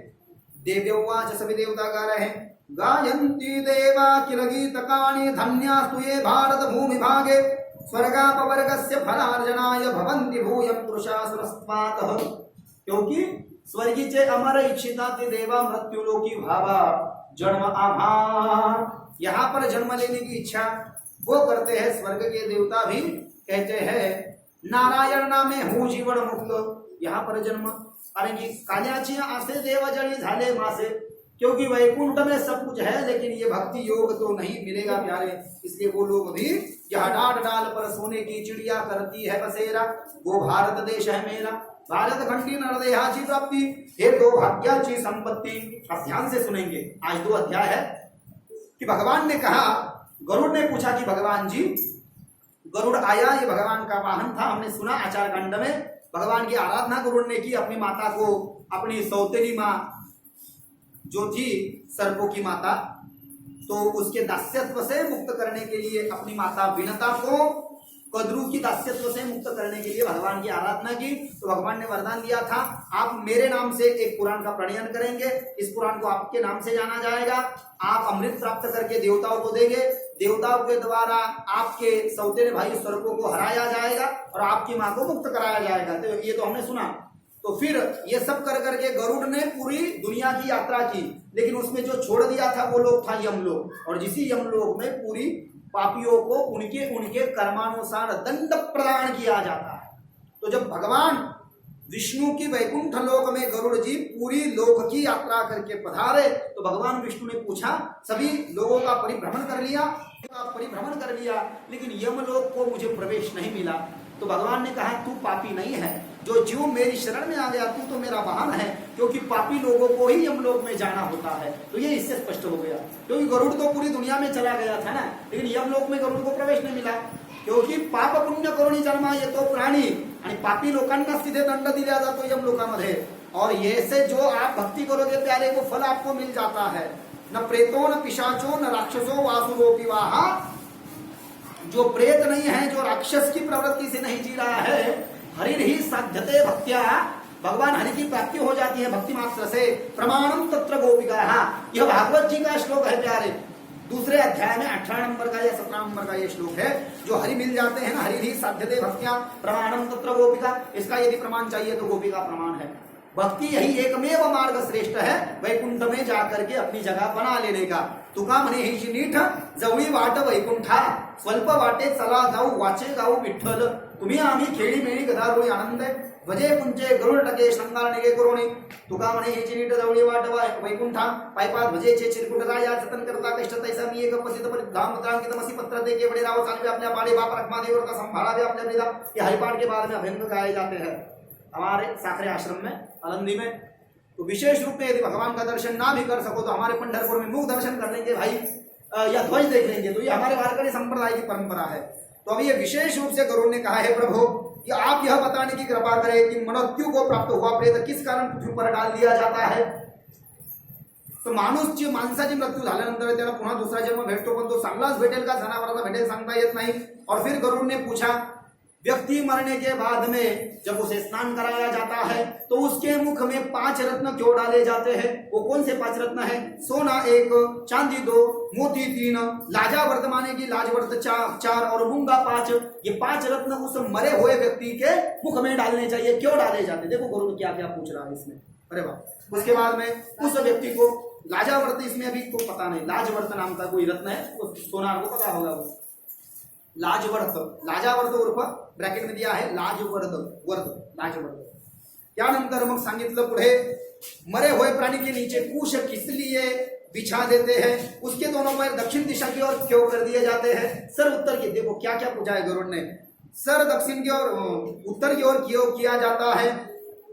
देव्योवाच, सभी देवता गा रहे हैं, गायन्ति देवा किल गीतकानि धन्यास्तु ये भारत भूमि भागे स्वर्गापवर्गस्य फलार्जनाय भवन्ति भूयं पुरुषासुरस्मातः. क्योंकि स्वर्गीचे अमर इच्छिता ते देवा मृत्युलोकी भावा जन्म आभार. यहाँ पर जन्म लेने की इच्छा वो करते हैं. स्वर्ग के देवता भी कहते हैं नारायण नामे हूँ जीवन मुक्त. यहाँ पर जन्म कारण की काल्याची आसे देव जळी झाले मासे, क्योंकि वैकुंठ में सब कुछ है लेकिन ये भक्ति योग तो नहीं मिलेगा प्यारे. इसलिए वो लोग भी यह डाट डाल पर सोने की चिड़िया करती है बसेरा, वो भारत देश है मेरा, भारत खंडी नरदेहाची प्राप्ति हे दो भाग्याची संपत्ति. अब ध्यान से सुनेंगे, आज 2 अध्याय है कि भगवान ने कहा, गरुड़ ने पूछा कि भगवान जी, गरुड़ आया, ये भगवान का वाहन था. हमने सुना आचार कांड में भगवान की आराधना गरुड़ ने की. अपनी माता को, अपनी सौतेली माँ जो थी सर्पों की माता, तो उसके दास्यत्व से मुक्त करने के लिए अपनी माता विनता को कद्रू की दास्यत्व से मुक्त करने के लिए भगवान की आराधना की. तो भगवान ने वरदान दिया था, आप मेरे नाम से एक पुराण का प्रणयन करेंगे, इस पुराण को आपके नाम से जाना जाएगा, आप अमृत प्राप्त करके देवताओं को देंगे, देवताओं के द्वारा आपके सौतेले भाई सर्पों को हराया जाएगा और आपकी मां को मुक्त कराया जाएगा. तो ये तो हमने सुना. तो फिर ये सब कर करके गरुड़ ने पूरी दुनिया की यात्रा की, लेकिन उसमें जो छोड़ दिया था वो लोग था यमलोक. और जिसी यमलोक में पूरी पापियों को उनके उनके कर्मानुसार दंड प्रदान किया जाता है. तो जब भगवान विष्णु की वैकुंठ लोक में गरुड़ जी पूरी लोक की यात्रा करके पधारे, तो भगवान विष्णु ने पूछा, सभी लोगों का परिभ्रमण कर लिया, लेकिन यमलोक को मुझे प्रवेश नहीं मिला. तो भगवान ने कहा, तू पापी नहीं है, जो जीव मेरी शरण में आ गया तू तो मेरा वाहन है, क्योंकि पापी लोगों को ही यमलोक में जाना होता है. तो ये इससे स्पष्ट हो गया, क्योंकि गरुड़ तो पूरी दुनिया में चला गया था ना, लेकिन यमलोक में गरुड़ को प्रवेश नहीं मिला, क्योंकि पाप पुण्य करुणी जन्मा येतो प्राणी. आणि पापी लोकांना सीधे दंड दिला जातो यमलोकामध्ये. और ये से जो आप भक्ति करोगे प्यारे, वो फल आपको मिल जाता है. न प्रेतो न पिशाचो न राक्षसो वासुरोपि वाहा. जो प्रेत नहीं है, जो राक्षस की प्रवृत्ति से नहीं जी रहा है, हरि ही साध्यते भक्त्या, भगवान हरि की प्राप्ति हो जाती है भक्ति मात्र से. प्रमाणम तत्र गोपिका. यह भागवत जी का श्लोक है प्यारे, दूसरे अध्याय में 18 नंबर का या 17 नंबर का ये श्लोक है. जो हरि मिल जाते हैं ना, हरि ही साध्यते भक्त्या प्रमाणम तत्र गोपिका. इसका यदि प्रमाण चाहिए तो गोपिका प्रमाण है. भक्ति यही एकमेव मार्ग श्रेष्ठ है वैकुंठ में जाकर के अपनी जगह बना लेने का. तुका म्हणे ही नीठ जवळी वाट वैकुंठा, स्वल्प वाटे चला जाऊ वाचे गाऊ विठ्ठल. तुम्ही आम्ही खेळी मेळी गदारोळी आनंद भजे कुंचे गरुड टके शृंगार निगे करोणी. तुका म्हणे ही नीठ जवळी वाट वैकुंठा, पायपात भजेचे चिरकुट राया जतन करता कष्ट तैसा मी एक प्रसिद्ध परिधाम मुद्रांकित मसी पत्र दे के बड़े राव चालवे अपने बाड़े बाप रखमादेव का संभाला अपने वृदा. ये हरिपाठ के बाद में अभ्यंग गाए जाते हैं हमारे साखरे आश्रम में आनंदी में. तो विशेष रूप में यदि भगवान का दर्शन ना भी कर सको तो हमारे पंढरपुर में मुख दर्शन कर लेंगे भाई, या ध्वज देख लेंगे. तो ये हमारे वारकरी संप्रदाय की परंपरा है. तो अभी ये विशेष रूप से गरुड़ ने कहा है, प्रभु कि आप यह बताने की कृपा करें कि मृत्यु को प्राप्त हुआ प्रेत किस कारण पृथ्वी पर डाल दिया जाता है. तो माणसाची मृत्यू झाल्यानंतर त्याला पुन्हा दुसरा जन्म भेटतो, पण तो चांगलाच भेटेल का जनावराला भेटेल सांगता येत नाही. और फिर गरुड़ ने पूछा, व्यक्ति मरने के बाद में जब उसे स्नान कराया जाता है तो उसके मुख में 5 रत्न क्यों डाले जाते हैं? वो कौन से 5 रत्न है? सोना 1, चांदी 2, मोती 3, लाजावर्त माने की लाजवर्त 4 और मूंगा 5. ये 5 रत्न उस मरे हुए व्यक्ति के मुख में डालने चाहिए. क्यों डाले जाते? देखो गुरु क्या क्या पूछ रहा है इसमें. अरे वाह. उसके बाद में उस व्यक्ति को लाजावर्त, इसमें अभी तो पता नहीं, लाजवर्त नाम का कोई रत्न है, वो सोनार को पता होगा. वो लाजवर्त, लाजावर्त उर्फ ब्रैकेट में दिया है लाजवर्त, वर्त लाजवर्त. त्यानंतर मग सांगितलं पुढे, मरे हुए प्राणी के नीचे कुश किस लिए बिछा देते हैं, उसके दोनों पैर दक्षिण दिशा की ओर क्यों कर दिए जाते हैं, सर उत्तर की, देखो क्या क्या पूछा है गरुड़ ने, सर दक्षिण की ओर उत्तर की ओर क्यों किया जाता है,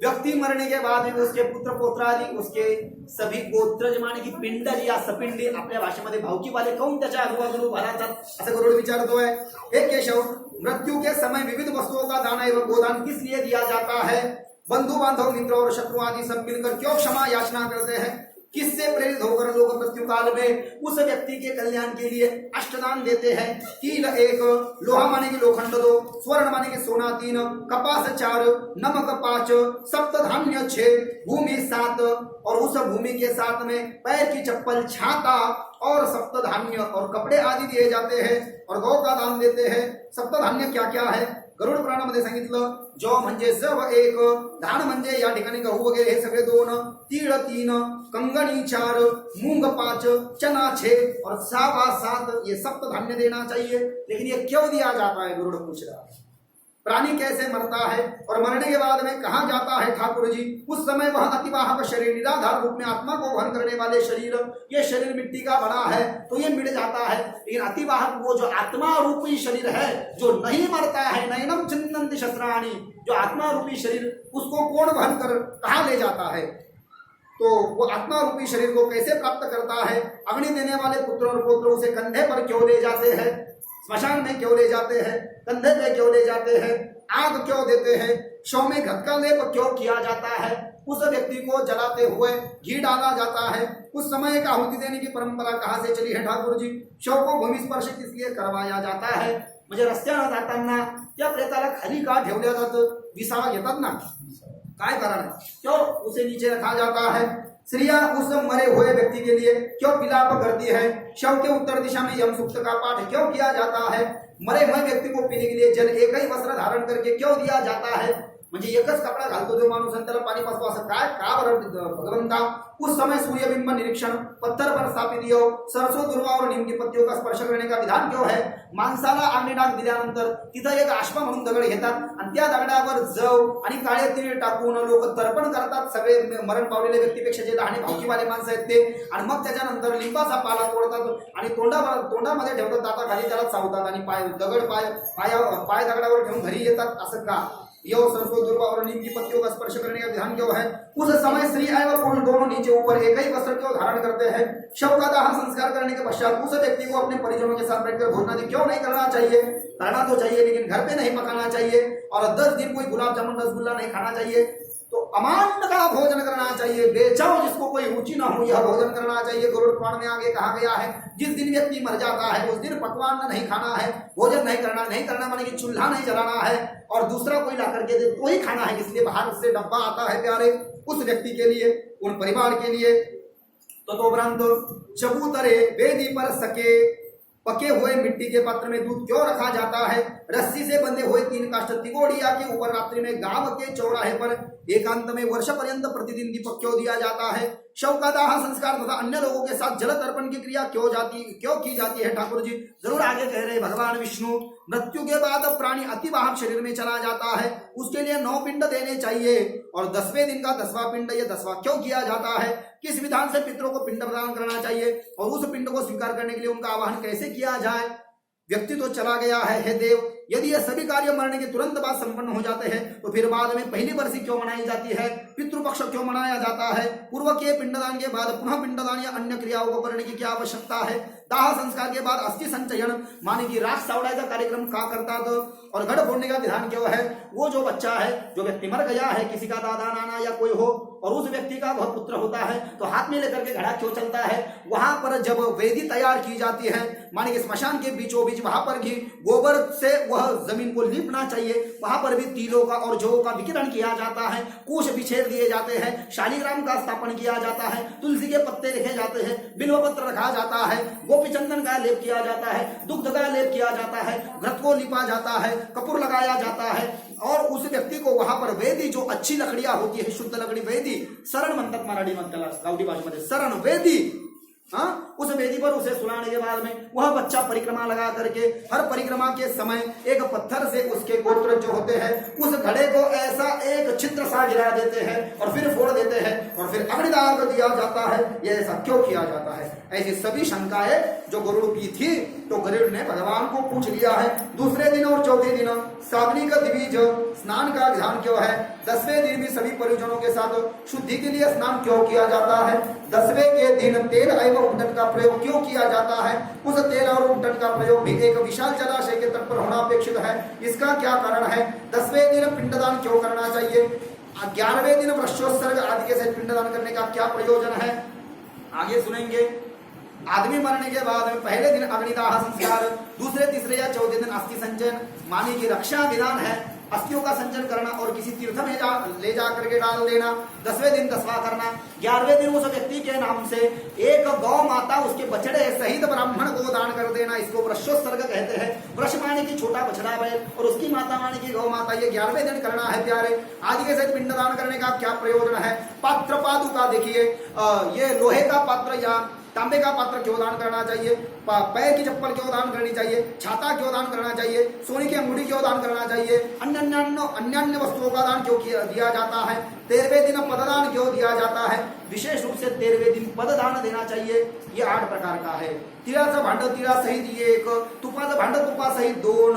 व्यक्ति मरने के बाद भी उसके पुत्र पौत्रादी उसके सभी गोत्रज माने की पिंडल या सपिंडी आपल्या भाषेमध्ये भावकीवाले काऊन त्याच्या आजूबाजूला भरातात असं गरुड विचारतोय। हे केशव, मृत्यु के समय विविध वस्तुओं का दान एवं गोदान किस लिए दिया जाता है, बंधु बांधव मित्र और शत्रु आदि सब मिलकर क्यों क्षमा याचना करते हैं, किससे प्रेरित होकर लोग मृत्यु काल में उस व्यक्ति के कल्याण के लिए अष्टदान देते हैं, कील 1, लोहा माने की लोखंड 2, स्वर्ण माने की सोना 3, कपास 4, नमक 5, सप्त धान्य 6, भूमि 7 और उस भूमि के साथ में पैर की चप्पल, छाता और सप्त धान्य और कपड़े आदि दिए जाते हैं और गौ का दान देते हैं। सप्त धान्य क्या क्या है, गरुड पुराणामध्ये सांगितलं, जौ म्हणजे जव 1, धान म्हणजे या ठिकाणी गहू वगैरे हे सगळे 2, तीळ 3, कंगनी 4, मूंग 5, चना 6 और सावा 7, ये सप्त धान्य देना चाहिए। लेकिन ये क्यों दिया जाता है, गरुड़ पूछ रहा है। प्राणी कैसे मरता है और मरने के बाद में कहाँ जाता है ठाकुर जी, उस समय वह अतिवाहक शरीर निराधार रूप में आत्मा को वहन करने वाले शरीर, ये शरीर मिट्टी का बना है तो ये मिट जाता है, लेकिन अतिवाहक वो जो आत्मा रूपी शरीर है जो नहीं मरता है, नैनम चिन्नन्ति शस्त्राणि, जो आत्मा रूपी शरीर उसको कौन वहन कर कहाँ ले जाता है, तो वो आत्मा रूपी शरीर को कैसे प्राप्त करता है, अग्नि देने वाले पुत्र और पौत्र उसे कंधे पर क्यों ले जाते हैं, स्मशान में क्यों ले जाते हैं, कंधे पे क्यों ले जाते हैं, आग क्यों देते हैं, शव में घट का लेप क्यों किया जाता है, उस व्यक्ति को जलाते हुए घी डाला जाता है, उस समय एक आहुति देने की परंपरा कहाँ से चली है ठाकुर जी, शव को भूमि स्पर्श इसलिए करवाया जाता है म्हणजे रस्त्यानं जाताना त्या प्रेताला खाली का ठेवल्या जातं, विसावा घेतात ना, काय कारण है, क्यों उसे नीचे रखा जाता है, स्त्रियां उस मरे हुए व्यक्ति के लिए क्यों विलाप करती है, शव के उत्तर दिशा में यम सूक्त का पाठ क्यों किया जाता है, मरे हुए व्यक्ति को पीने के लिए जल एक ही वस्त्र धारण करके क्यों दिया जाता है, म्हणजे एकच कपडा घालतो जो माणूस आणि त्याला पाणी पाजतो असं काय का बरं भगवंता, उस समय सूर्यबिंब निरीक्षण, पत्थर पर स्थापित योग, सरसों दुर्वा और नीम की पत्तियों का स्पर्श करने का विधान क्यों है, माणसाला अग्निडाग दिल्यानंतर तिथं एक आश्वा म्हणून दगड घेतात आणि त्या दगडावर जव आणि काळे तीळ टाकून लोक तर्पण करतात, सगळे मरण पावलेले व्यक्तीपेक्षा जे लहान भावकीवाले माणसं आहेत ते, आणि मग त्याच्यानंतर लिंबाचा पाला तोडतात आणि तोंडामध्ये ठेवतात, दाताखाली त्याला चावतात आणि पाय दगडावर ठेवून घरी येतात, असं का, यो सरसों दुर्वा और नीम की पत्तियों का स्पर्श करने का विधान क्यों है, उस समय स्त्री एवं पुरुष दोनों नीचे ऊपर एक ही वस्त्र क्यों धारण करते हैं, शव का दाह संस्कार करने के पश्चात उस व्यक्ति को अपने परिजनों के साथ बैठकर भोजन आदि क्यों नहीं करना चाहिए, करना तो चाहिए लेकिन घर पे नहीं पकाना चाहिए, और 10 दिन कोई गुलाब जामुन रसगुल्ला नहीं खाना चाहिए, तो अमान्य का भोजन करना चाहिए, बेचाओ जिसको कोई रुचि ना हो यह भोजन करना चाहिए। गरुड़ पुराण में आगे कहा गया है, जिस दिन व्यक्ति मर जाता है उस दिन पकवान नहीं खाना है, भोजन नहीं करना माने कि चूल्हा नहीं जलाना है, और दूसरा कोई ला करके दे तो ही खाना है, इसलिए बाहर से डब्बा आता है प्यारे उस व्यक्ति के लिए, उन परिवार के लिए। ततोपरांत चबूतरे वेदी पर सके पके हुए मिट्टी के पात्र में दूध क्यों रखा जाता है, रस्सी से बंधे हुए 3 काष्ठ तिकोड़िया के ऊपर रात्रि में गांव के चौराहे पर एकांत में वर्ष पर्यंत प्रतिदिन दीपक क्यों दिया जाता है, शव का दाह संस्कार तथा अन्य लोगों के साथ जल तर्पण की क्रिया क्यों की जाती है ठाकुर जी। जरूर आगे कह रहे भगवान विष्णु, मृत्यु के बाद प्राणी अतिवाहक शरीर में चला जाता है, उसके लिए 9 पिंड देने चाहिए, और 10वें दिन का 10वां पिंड, ये 10वां क्यों किया जाता है, किस विधान से पितरों को पिंड प्रदान करना चाहिए, और उस पिंड को स्वीकार करने के लिए उनका आवाहन कैसे किया जाए। व्यक्ति तो चला गया है, हे देव, यदि ये सभी कार्य मरने के तुरंत बाद संपन्न हो जाते हैं तो फिर बाद में पहली बरसी क्यों मनाई जाती है, पितृपक्ष क्यों मनाया जाता है, पूर्व के पिंडदान के बाद पुनः पिंडदान या अन्य क्रियाओं को करने की क्या आवश्यकता है, दाह संस्कार के बाद अस्थि संचयन माने की राख सावडायचा कार्यक्रम का करतात, और घड़ फोड़ने का विधान क्यों है, वो जो बच्चा है, जो व्यक्ति मर गया है, किसी का दादा नाना या कोई हो, और उस व्यक्ति का वह पुत्र होता है तो हाथ में लेकर के घड़ा क्यों चलता है, वहां पर जब वेदी तैयार की जाती है माने कि स्मशान के बीचों बीच वहां पर भी गोबर से वह जमीन को लीपना चाहिए, वहां पर भी तिलों का और जौ का विकिरण किया जाता है, कुश बिछेर दिए जाते हैं, शालिग्राम का स्थापन किया जाता है, तुलसी के पत्ते रखे जाते हैं, बिल्व पत्र रखा जाता है, गोपी चंदन का लेप किया जाता है, दुग्ध का लेप किया जाता है, घृत को लिपा जाता है, कपूर लगाया जाता है, और उस व्यक्ति को वहां पर वेदी जो अच्छी लकड़ियां होती है, शुद्ध लकड़ी वेदी, सरण म्हणतात मराठी मध्ये, गावठी भाषेमध्ये सरण वेदी, हाँ, उस वेदी पर उसे सुलाने के बाद में वह बच्चा परिक्रमा लगा करके हर परिक्रमा के समय एक पत्थर से उसके गोत्र जो होते हैं उस घड़े को ऐसा एक छिद्र सा गिरा देते हैं और फिर फोड़ देते हैं और फिर अग्निदाह दिया जाता है। यह ऐसा क्यों किया जाता है? ऐसी सभी शंकाएं जो गरुड़ की थी तो गरुड़ ने भगवान को पूछ लिया है। दूसरे दिन और चौथे दिन सावनी का द्विज स्नान का विधान क्यों है? 10वें दिन भी सभी परिजनों के साथ शुद्धि के लिए स्नान क्यों किया जाता है? 10वें के दिन तेल एवं उद्दट का प्रयोग क्यों किया जाता है? उस तेल और उद्दट का प्रयोग भी एक विशाल जलाशय के तट पर होना अपेक्षित है। इसका क्या कारण है? 10वें दिन पिंडदान क्यों करना चाहिए? 11वें दिन वृक्षोत्सर्ग आदि के साथ पिंडदान करने का क्या प्रयोजन है? आगे सुनेंगे। आदमी मरने के बाद में पहले दिन अग्निदाह संस्कार, दूसरे तीसरे या चौथे दिन अस्थि संचयन मानी की रक्षा विधान है। अस्थियों का संचयन करना और किसी तीर्थ में ले जा करके डाल देना। 10वें दिन 10वां करना। 11वें दिन उस व्यक्ति के नाम से एक गौ माता उसके बछड़े सहित ब्राह्मण को दान कर देना। इसको वृक्षोत्सर्ग कहते हैं। वृक्ष माने की छोटा बछड़ा बैल और उसकी माता माने की गौ माता। ये 11वें दिन करना है प्यारे। आदि के सहित पिंडदान करने का क्या प्रयोजन है? पात्र पादुका देखिए, ये लोहे का पात्र या तांबे का पात्र क्यों दान करना चाहिए? पैर की चप्पल क्यों दान करनी चाहिए? छाता क्यों दान करना चाहिए? सोने की अंगूठी क्यों दान करना चाहिए? अन्य वस्तुओं का दान क्यों दिया जाता है? 13वें दिन पददान क्यों दिया जाता है? विशेष रूप से 13वें दिन पददान देना चाहिए। ये 8 प्रकार का है। तिळाचं भांड तिळा सहित 1, तुपाचं भांड तुपा सहित 2,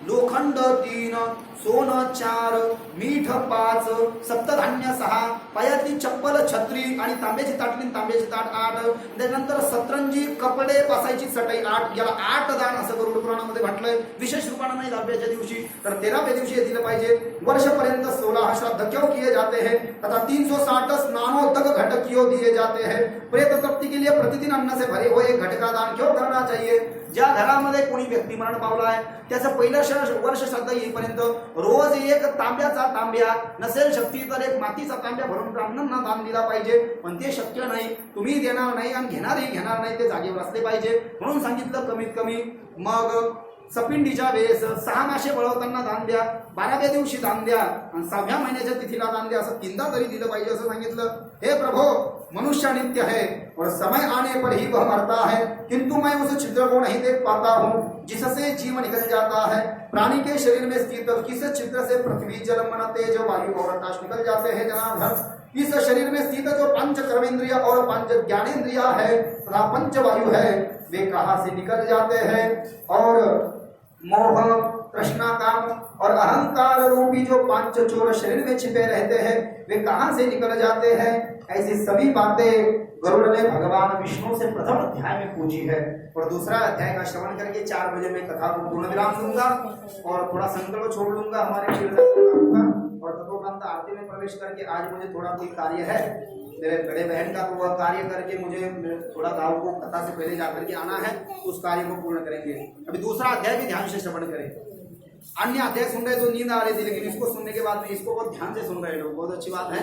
लोखंड 3, सोनं 4, मीठ 5, सप्तधान्य 6, पायातली चप्पल छत्री आणि तांब्याची ताटली तांब्याची ताट 8, त्यानंतर सतरंजी कपडे बसायची चटई 8. याला 8 दान असं गरुड पुराणामध्ये म्हटलंय. विशेष रूपाने नाही दहाव्याच्या दिवशी तर 13व्या दिवशी हे दिलं पाहिजे. वर्षपर्यंत 16 श्राद्ध क्यों किए जाते हैं तथा 360 स्नानोदक घट क्यों दिए जाते हैं? प्रेत तृप्ति के लिए प्रतिदिन अन्न से भरे हुए एक घट का दान क्यों करना चाहिए? ज्या घरामध्ये कोणी व्यक्ती मरण पावला आहे त्याचं पहिलं वर्ष श्राद्ध येईपर्यंत रोज एक तांब्याचा तांब्या, नसेल शक्ती तर एक मातीचा तांब्या भरून ब्राह्मणांना दान दिला पाहिजे. पण ते शक्य नाही, तुम्ही देणार नाही आणि घेणारही घेणार नाही, ते जागेवर असले पाहिजे म्हणून सांगितलं कमीत कमी. मग सपिंडीच्या वेळेस 6 मासे बळवताना दान द्या, 12व्या दिवशी दान द्या आणि 6व्या महिन्याच्या तिथीला दान द्या, असं 3दा तरी दिलं पाहिजे असं सांगितलं. हे प्रभो, मनुष्य नित्य है और समय आने पर ही वह मरता है, किंतु मैं उस छिद्र को नहीं देख पाता हूँ जिससे जीव निकल जाता है. प्राणी के शरीर में स्थित किस छिद्र से पृथ्वी जल मन तेज वायु और आकाश निकल जाते हैं जनार्दन? इस शरीर में स्थित जो 5 कर्मेंद्रिय और 5 ज्ञानेन्द्रिय है तथा 5 वायु है वे कहाँ से निकल जाते हैं? और मोह, तृष्णा, काम और अहंकार रूपी जो 5 चोर शरीर में छिपे रहते हैं वे कहां से निकल जाते हैं? ऐसी सभी बातें गरुड़ ने भगवान विष्णु से प्रथम अध्याय में पूछी है. और दूसरा अध्याय का श्रवण करके 4 बजे मैं कथा को पूर्ण विराम दूंगा और थोड़ा संकल्प छोड़ लूंगा हमारे कीर्तन और तत्वोपंत आरती में प्रवेश करके. आज मुझे थोड़ा कोई कार्य है मेरे बड़े बहन का, तो वह कार्य करके मुझे थोड़ा गांव को कथा से पहले जाकर के आना है, उस कार्य को पूर्ण करेंगे. अभी दूसरा अध्याय भी ध्यान से श्रवण करें. अन्य अध्याय सुन रहे तो नींद आ रही थी, लेकिन इसको सुनने के बाद में इसको बहुत ध्यान से सुन रहे लोग, बहुत अच्छी बात है.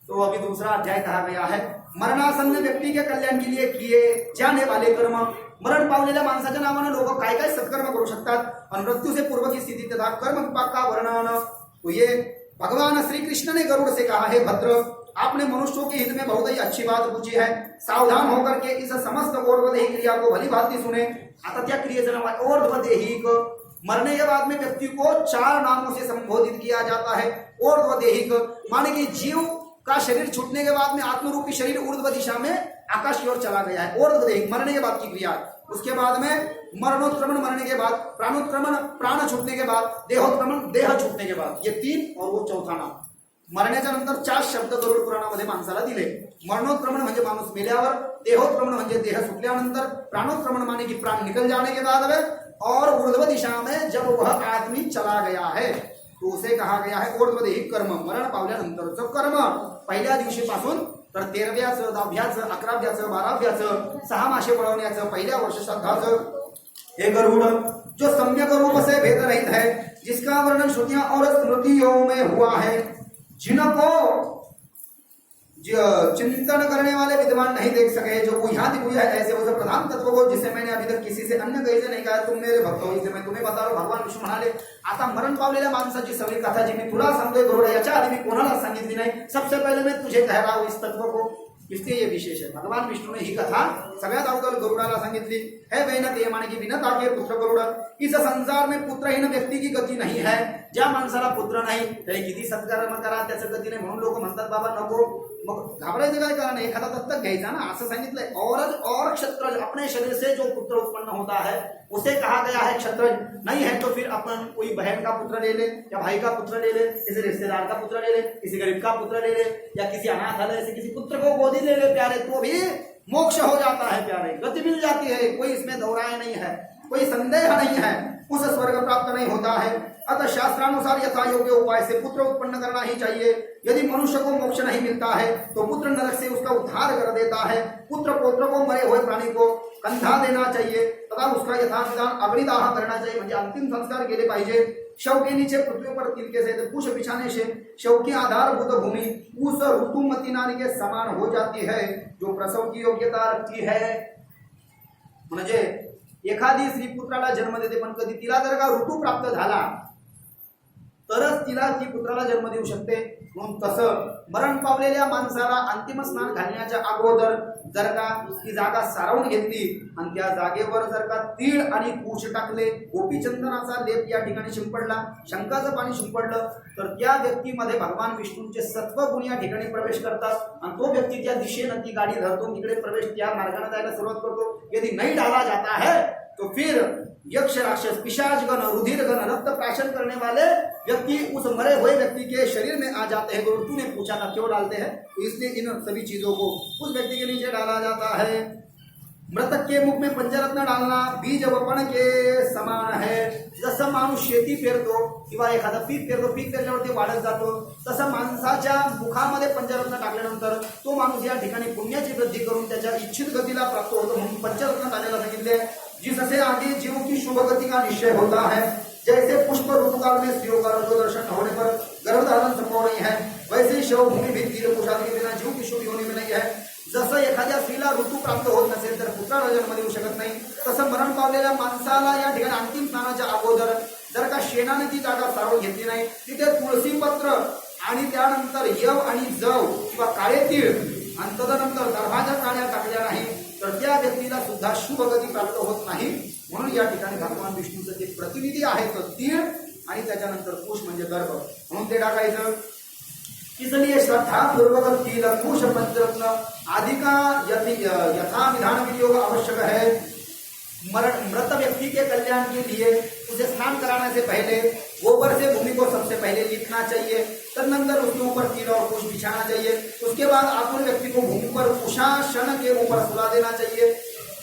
तो अभी दूसरा अध्याय कहा गया है मरणासन्न व्यक्ती के कल्याण के लिए किए जाने वाले कर्म. मरण पावलेल्या माणसाच्या नावाने लोक काय काय सत्कर्म करू शकतात आणि मृत्यू से पूर्व की स्थिति तथा कर्म विपाक का वर्णन. तो ये भगवान श्री कृष्ण ने गरुड़ से कहा, है भद्र, आपने मनुष्यों के हित में बहुत ही अच्छी बात पूछी है. सावधान होकर के इस समस्त ऊर्ध्वदेही क्रिया को भली भांति सुने. आता त्या क्रियेचं नाव आहे ऊर्ध्वदेहिक. मरने के बाद में व्यक्ति को 4 नामों से संबोधित किया जाता है. ऊर्ध्वदेहिक माने कि जीव का शरीर छूटने के बाद में आत्मरूपी शरीर ऊर्ध्व दिशा में आकाश की ओर चला गया है. ऊर्ध्वदेहिक मरने के बाद की क्रिया. उसके बाद में मरणोत्क्रमण, मरने के बाद प्राणोत्क्रमण, प्राण छूटने के बाद देहोत्क्रमण, देह छूटने के बाद. ये 3 और वो चौथा नाम. मरण्याच्या नंतर 4 शब्द गरुड पुराणामध्ये माणसाला दिले. मरणोत्क्रमण म्हणजे माणूस मेल्यावर, देहोत्क्रमण म्हणजे देह सुटल्यानंतर, प्राणोत्क्रमण माने की प्राण निकल जाने के बाद में, और ऊर्ध्व दिशा में जब वह आदमी चला गया है तो उसे कहा गया है ऊर्ध्वदेहिक कर्म. मरण पावल्यानंतरचं कर्म पहिल्या दिवशीपासून तर 13व्याचं, 10व्याचं, 11व्याचं, 12व्याचं, 6 मासे पळवण्याचं, पहिल्या वर्ष श्राद्धाचं. हे गरुड़ जो सम्यक रूप से भेद रहित है, जिसका वर्णन श्रुतियां और स्मृतियों में हुआ है, जिनको चिंतन करने वाले विद्वान नहीं देख सके, जो गुह्याति गुह्य है ऐसे उस प्रधान तत्व को जिसे मैंने अभी तक किसी से अन्य कहीं से नहीं कहा, तुम मेरे भक्त हो इसे मैं तुम्हें बता रहा. भगवान विष्णू म्हणाले, आता मरण पावलेल्या माणसाची सगळी कथा जी मी तुला सांगतोय गरुड, याच्या आधी मी कोणाला सांगितली नाही. सबसे पहले मैं तुझे कह रहा हूं इस तत्व को. इसलिए ये विशेष है. भगवान विष्णूने ही कथा सगळ्यात अगोदर गरुडाला सांगितली. है वैनक ये माने की बिना ताके पुत्र गरुड. इस संसार में पुत्रहीन व्यक्ती की गती नहीं है. ज्या माणसाला पुत्र नाही त्याने किती सत्कर्म करा त्याचं गती नाही म्हणून लोक म्हणतात बाबा नको. मग घाबरायचं काय कारण, एखादा दत्तक घ्यायचा ना असं सांगितलंय. और क्षत्र अपने शरीर से जो पुत्र उत्पन्न होता है उसे कहा गया है क्षत्र. नहीं है तो फिर अपन कोई बहन का पुत्र ले ले या भाई का पुत्र ले ले, किसी रिश्तेदार का पुत्र ले ले, किसी गरीब का पुत्र ले ले या किसी अनाथालय से किसी पुत्र को गोदी ले ले प्यारे, तो भी मोक्ष हो जाता है प्यारे, गति मिल जाती है. कोई इसमें दोहराए नहीं है, कोई संदेह नहीं है. उस स्वर्ग प्राप्त नहीं होता है. अतः शास्त्रानुसार यथा योग्य उपाय से पुत्र उत्पन्न करना ही चाहिए. यदि मनुष्य को मोक्ष नहीं मिलता है तो पुत्र नरक से उसका उद्धार कर देता है. पुत्र पौत्र को मरे हुए प्राणी को कंधा देना चाहिए तथा उसका यथाविधान अग्निदाह करना चाहिए, म्हणजे अंतिम संस्कार केले पाहिजे. शव के नीचे पृथ्वी पर तिनके सहित कुश बिछाने से शव की आधारभूत भूमि उस ऋतुमती नारी के समान हो जाती है जो प्रसव की योग्यता रखती है. म्हणजे एखादी स्त्री पुत्राला जन्म देते पण कधी तिला जर का ऋतू प्राप्त झाला तरच तिला ती पुत्राला जन्म देऊ शकते. म्हणून तसं मरण पावलेल्या माणसाला अंतिम स्नान घालण्याच्या अगोदर जर का ती जागा सारवून घेतली आणि त्या जागेवर जर का तीळ आणि कुश टाकले, गोपीचंदनाचा लेप या ठिकाणी शिंपडला, शंखाचं पाणी शिंपडलं तर त्या व्यक्तीमध्ये भगवान विष्णूंचे सत्व गुण या ठिकाणी प्रवेश करतात आणि तो व्यक्ती त्या दिशेनं ती गाडी धरतो, तिकडे प्रवेश त्या मार्गाने जायला सुरुवात करतो. यदि नहीं डाला जाता है तो फिर यक्ष राक्षस पिशाच गण रुधिर गण रक्त प्राशन करने वाले व्यक्ति उस मरे हुए व्यक्ति के शरीर में आ जाते हैं. गुरु ने पूछा था क्यों डालते हैं, तो इसलिए इन सभी चीजों को उस व्यक्ति के नीचे डाला जाता है. मृतक के मुख में पंचरत्न डालना बीज वपन के समान है. जसं माणूस शेती पेरतो किंवा एखादा पीक पेरतो, पीक पेरल्यावर ते वाढत जातो, तसं माणसाच्या मुखामध्ये पंचरत्न टाकल्यानंतर तो माणूस या ठिकाणी पुण्याची वृद्धी करून त्याच्या इच्छित गतीला प्राप्त होतो. म्हणून पंचरत्न डालायला सांगितले. जिससे आगे जीव की शुभ गति का निश्चय होता है. जैसे पुष्प ऋतुकाल में स्त्रियों का ऋतु दर्शन होने पर गर्भधारण संभव नहीं है, वैसे ही शव भूमि भी तीर पुरुषार्थ के बिना जीव की शुभ होने में नहीं है. जसं एखाद्या स्त्रीला ऋतू प्राप्त होत नसेल तर पुत्राला जन्म देऊ शकत नाही, तसं मरण पावलेल्या माणसाला या ठिकाणी अंतिम स्नानाच्या अगोदर जर का शेणाने ती जागा सारवून घेतली नाही, तिथे तुळसी पत्र आणि त्यानंतर यव आणि जव किंवा काळे तीळ आणि तदनंतर दर्भाच्या काळ्या टाकल्या नाही तर त्या व्यक्तीला सुद्धा शुभ गती प्राप्त होत नाही. म्हणून या ठिकाणी भगवान विष्णूचं जे प्रतिनिधी आहे तो तीळ आणि त्याच्यानंतर कुश म्हणजे गर्भ, म्हणून ते टाकायचं. इसलिए श्रद्धा पूर्वक तिल कुश पंचरत्न आदि का यथा विधान विनियोग आवश्यक है. मृत व्यक्ति के कल्याण के लिए उसे स्नान कराने से पहले गोबर से भूमि को सबसे पहले लिपना चाहिए. तदनंतर उसके ऊपर तिल और कुश बिछाना चाहिए. उसके बाद आतुर व्यक्ति को भूमि पर कुशासन के ऊपर सुला देना चाहिए.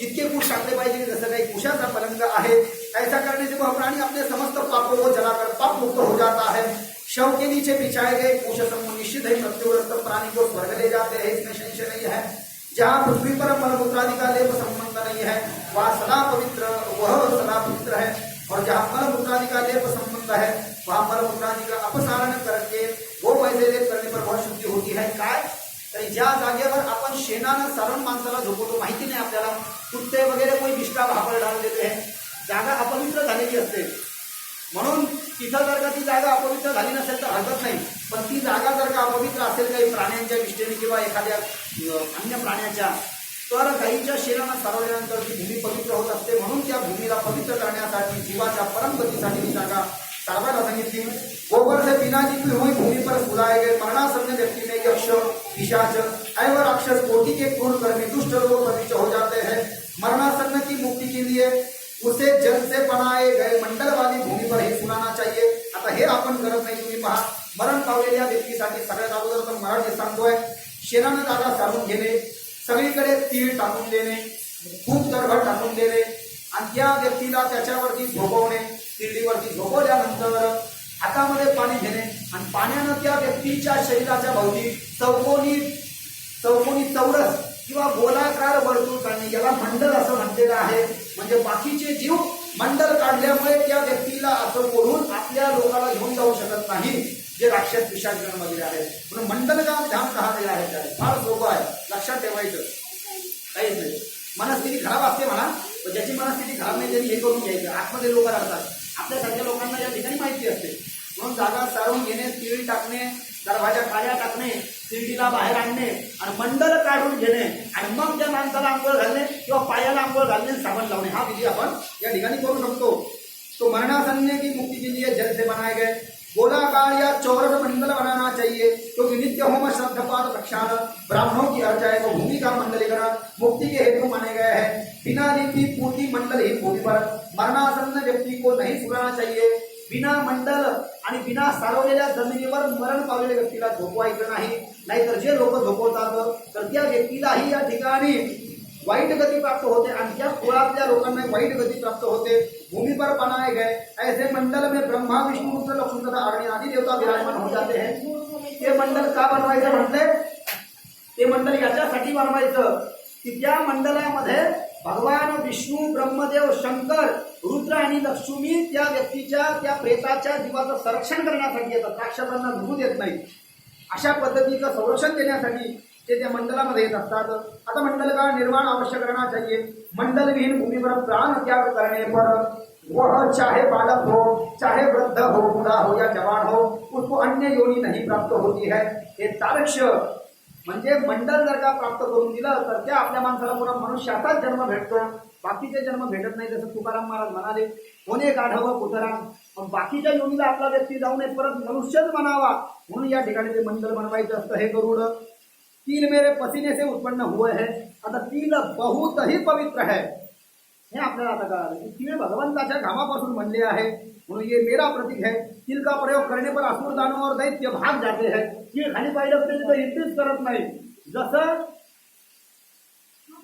इतके कुश टाकले पाहिजे जसं काही कुशाचा पलंग आहे. ऐसा करने से वह प्राणी अपने समस्त पापों को जलाकर पाप मुक्त हो जाता है. शव के नीचे बिछाए गए कुश समूह निश्चित है मृत्युग्रस्त प्राणी को स्वर्ग ले जाते हैं, इसमें संशय नहीं है. जहाँ पृथ्वी पर मलमूत्रादि का लेप संबंध नहीं है वह सदा पवित्र है, और जहाँ मलमूत्रादि का लेप संबंध है वहाँ मलमूत्रादि का अपसारण करके वो वैसे लेप करने पर बहुत शुद्धी होती है. काय तर ज्या जागेवर आपण शेणानं सारण माणसाला झोपवतो, माहिती नाही आपल्याला, कुत्ते वगैरे कोई बिष्टा भापर डाल देते हैं, जागा अपवित्र झालेली असते. म्हणून तिथं जर का ती जागा अपवित्र झाली नसेल तर हरकत नाही, पण ती जागा जर का अपवित्र असेल काही प्राण्यांच्या विष्ठेने किंवा एखाद्या अन्य प्राण्याच्या तर गाईच्या शेणानं सारवल्यानंतर ती भूमी पवित्र होत असते. म्हणून त्या भूमीला पवित्र करण्यासाठी जीवाच्या परमगतीसाठी ही जागा सारवायला सांगितली. गोबर से बिना लिपी हुई भूमि पर सुलाए गए मरणासन्न व्यक्ति में यक्ष पिशाच एवं राक्षस कोटि के क्रूर कर्मी दुष्ट लोग पवित्र हो जाते हैं. मरणासन्न की मुक्ति के लिए उसे जल से बनाए गए मंडल वाली भूमि पर ही सुनाना चाहिए. आता हे आपण करत नाही. तुम्ही पहा, मरण पावलेल्या व्यक्तीसाठी सगळ्यात अगोदर तर मरण जे सांगतोय शेणानं जागा सारून घेणे, सगळीकडे तीळ टाकून देणे, खूप दरभर टाकून देणे आणि त्या व्यक्तीला त्याच्यावरती झोपवणे. तिरडीवरती झोपवल्यानंतर हातामध्ये पाणी घेणे आणि पाण्यानं त्या व्यक्तीच्या शरीराच्या भोवती चौकोनी चौरस किंवा गोलाकार वर्तुळ काढणे, याला मंडल असं म्हटलेलं आहे. म्हणजे बाकीचे जीव मंडल काढल्यामुळे त्या व्यक्तीला असं करून आपल्या लोकाला घेऊन जाऊ शकत नाही जे राक्षस पिशाचगण वगैरे आहेत. म्हणून मंडल का ध्यान कहा गया है. त्याला फार सोपं आहे, लक्षात ठेवायचं. काहीच नाही, मनस्थिती खराब असते म्हणा, पण ज्याची मनस्थिती खराब नाही त्यांनी हे करून घ्यायचं. आतमध्ये लोक राहतात, आपल्यासारख्या लोकांना या ठिकाणी माहिती असते. म्हणून जागा सारून घेणे, तिळी टाकणे, दरवाजा काळ्या टाकणे, तिरडीला बाहेर आणणे आणि मंडल काढून हाताला आंघोळ घालणे किंवा पायाला आंघोळ घालणे, साबण लावणे, हा विधी आपण या ठिकाणी करू शकतो। तो मरणासन्न की मुक्ति के लिए जल से बनाए गए गोलाकार या चौरस मंडल बनाना चाहिए, क्योंकि नित्य होम श्रद्धा पाठ प्रक्षाल ब्राह्मणों की अर्चा है, वो भूमि का मंडलीकरण मुक्ति के हेतु माने गए हैं। बिना रीति पूर्ति मंडल ही भूमि पर मरणासन्न व्यक्ति को नहीं सुनाना चाहिए। बिना मंडल आणि बिना सारवलेल्या जमिनीवर मरण पावलेल्या व्यक्तीला झोपवायचं नाही, नाहीतर जे लोक झोपवतात तर त्या व्यक्तीलाही या ठिकाणी वाईट गति प्राप्त होते आणि त्या कुळातल्या लोकांना वाईट गति प्राप्त होते। भूमि पर बनाए गए ऐसे मंडल में ब्रह्मा विष्णु रुद्र लक्ष्मी तथा अग्नि आदि देवता विराजमान हो जाते हैं। ते मंडल का बनवायचं म्हटले, ते मंडल याच्यासाठी बनवायचं की त्या मंडलामध्ये भगवान विष्णू ब्रह्मदेव शंकर रुद्र आणि लक्ष्मी त्या व्यक्तीच्या त्या प्रेताच्या जीवाचं संरक्षण करण्यासाठी येतात, राक्षसांना घुसू देत नाही। अशा पद्धतीचं संरक्षण देण्यासाठी ते त्या मंडलामध्ये येत असतात। आता मंडल का निर्माण अवश्य करना चाहिए। मंडल विहीन भूमि पर प्राण त्याग करने पर वह चाहे बालक हो, चाहे वृद्ध हो, बूढ़ा हो या जवान हो, उसको अन्य योनि नहीं प्राप्त होती है। हे तारक्ष म्हणजे मंडल जर का प्राप्त करून दिलं तर त्या आपल्या माणसाला पुन्हा मनुष्याचाच जन्म भेटतो, बाकीचे जन्म भेटत नाही। जसं तुकाराम महाराज म्हणाले, होणे गाढव कुतरा, पण बाकीच्या योनीला आपला व्यक्ती जाऊ नये, परत मनुष्यच बनावा, म्हणून या ठिकाणी ते मंडल बनवायचं असतं। हे गरुड तिल मेरे पसीने से उत्पन्न हुए है। आता तिल बहुत ही पवित्र है, हे आपल्याला आता कळालं की तिळ भगवंताच्या घामापासून बनले आहे, म्हणून ये मेरा प्रतीक है। तिल का प्रयोग करने पर असुर दानव और दैत्य भाग जाते हैं। तिळ खाली पाहिलं तरी तो इंतीच करत नाही, जसं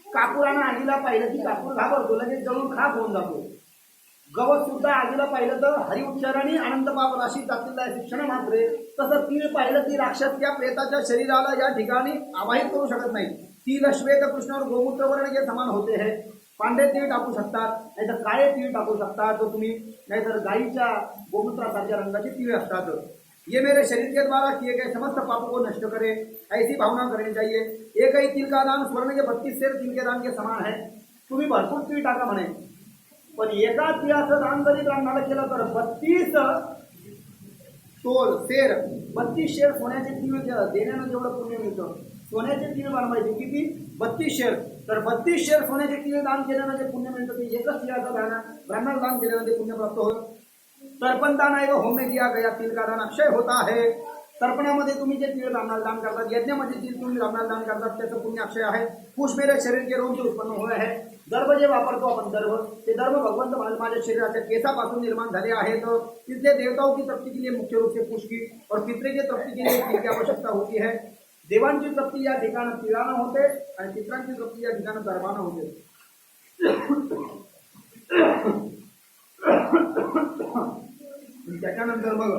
कापुरानं आगीला पाहिलं की कापूर घाबरतो, लगेच जळून खाक होऊन जातो। गवत सुद्धा आगीला पाहिलं तर हरि उच्चारणी अनंत पाप राशी जातील शिक्षण मात्रे, तसं तीळ पाहिलं की राक्षस त्या प्रेताच्या शरीराला या ठिकाणी आवाहित करू शकत नाही। तीळ श्वेत कृष्ण और गोमूत्र वर्ण के समान होते हैं। पांढरे तीळ टाकू शकतात, नाहीतर काळे तीळ टाकू शकतात तो तुम्ही, नाहीतर गाईच्या गोमूत्रासारख्या रंगाचे तीळ असतात। ये मेरे शरीर के द्वारा किए गए समस्त पापों को नष्ट करे, ऐसी भावना करनी चाहिए। एक ही तिल का दान स्वर्ण के 32 शेर तिल के दान के समान है। तुम्ही भरपूर तीळ टाका म्हणे, पण एका तिळाचं दान जरी ब्राह्मणाला केलं तर 32 तोल शेर 32 शेर सोन्याचे तीळ देण्यानं जेवढं पुण्य मिळतं, सोन्याचे तीळ बनवायचे किती 32 शेर, तर 32 शेर सोन्याचे तीळ दान केल्यानं जे पुण्य मिळतं ते एकच तिळाचं दान ब्राह्मणाला दान केल्यानं ते पुण्य प्राप्त होतं। तर्पण दान आहे होम में दिया गया तिल का दान अक्षय होता है। तर्पणामध्ये तुम्ही जे तीळ ब्राह्मणाला दान करतात, यज्ञामध्ये तीळ तुम्ही ब्राह्मणाला दान करतात, त्याचं पुण्य अक्षय आहे। कुश मेरे शरीर के रोम से उत्पन्न हुए है। दर्भ जे वापरतो आपण दर्भ, ते दर्भ भगवंत माझ्या शरीराच्या केसापासून निर्माण झाले आहेत। तिथले देवताओं की तृप्ति के लिए मुख्य रूप से कुश की और पितरे की तृप्ति के लिए तिल की आवश्यकता होती है। देवांची तृप्ति या ठिकाणी तिळानं होते आणि पितरांची तृप्ति या ठिकाणी दर्भानं होते। त्याच्यानंतर मग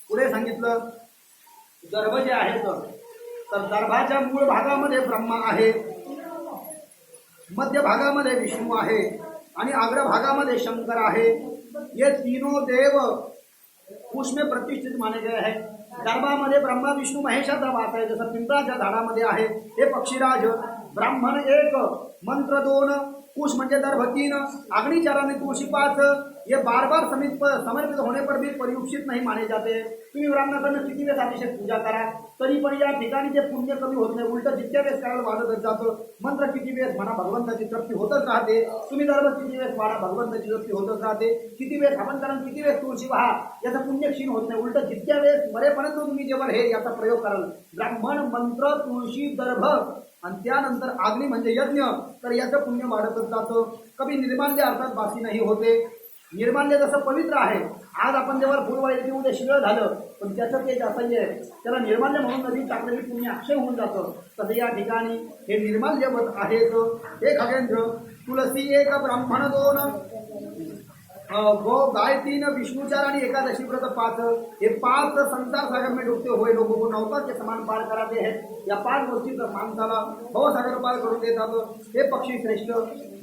पुढे सांगितलं दर्भ जे आहेत तर दर्भाच्या मूळ भागामध्ये ब्रह्मा आहे, मध्य भागामध्ये विष्णू आहे आणि अग्रभागामध्ये शंकर आहे। ये तीनों देव कुश में प्रतिष्ठित माने गए हैं। दर्भामध्ये ब्रह्मा विष्णू महेशाचा वास आहे, जसं पिंपळाच्या झाडामध्ये आहे हे पक्षीराज। ब्राह्मण 1, मंत्र 2, कुश म्हणजे दर्भ 3, अग्निचाराने तुळशी 5। ये बार बार समर्पित होने पर भी परियुक्षित नहीं माने जाते। तुम्ही ब्राह्मणाकडनं किती वेळेस अभिषेक पूजा करा तरी पण या ठिकाणी ते पुण्य कमी होत नाही, उलट जितक्या वेळेस करायला वाढतच जातं। मंत्र किती वेळेस म्हणा भगवंताची तृप्ती होतच राहते, तुम्ही दर्भ किती वेळेस वाढा भगवंताची तृप्ती होतच राहते। किती वेळेस हवन करा, किती वेळेस तुळशी वाहा, याचा पुण्य क्षीण होत नाही, उलट जितक्या वेळेस मरेपर्यंत तुम्ही जेव्हा हे याचा प्रयोग कराल ब्राह्मण मंत्र तुळशी दर्भ आणि त्यानंतर अग्नी म्हणजे यज्ञ, तर याचं पुण्य वाढतच जातं। कभी निर्माल्य अर्थात बासी नाही होते। निर्माल्य जसं पवित्र आहे, आज आपण जेव्हा फुल वाढली उद्या शिळ झालं, पण त्याचं तेज असह्य आहे, त्याला निर्माल्य म्हणून नदी टाकलेली पुण्य अक्षय होऊन जातं। तसं या ठिकाणी हे निर्माल्यवत आहेत। हे खगेंद्र तुलसी 1, ब्राह्मण 2, गो गाय 3, विष्णुचार आणि एकादशी व्रत 5। ये 5 संसार सागर में डूबते हुए लोगों को नौका के समान पार कराते हैं। या 5 गोष्टीचं माणसाला भवसागर पार करून देतात। हे पक्षी श्रेष्ठ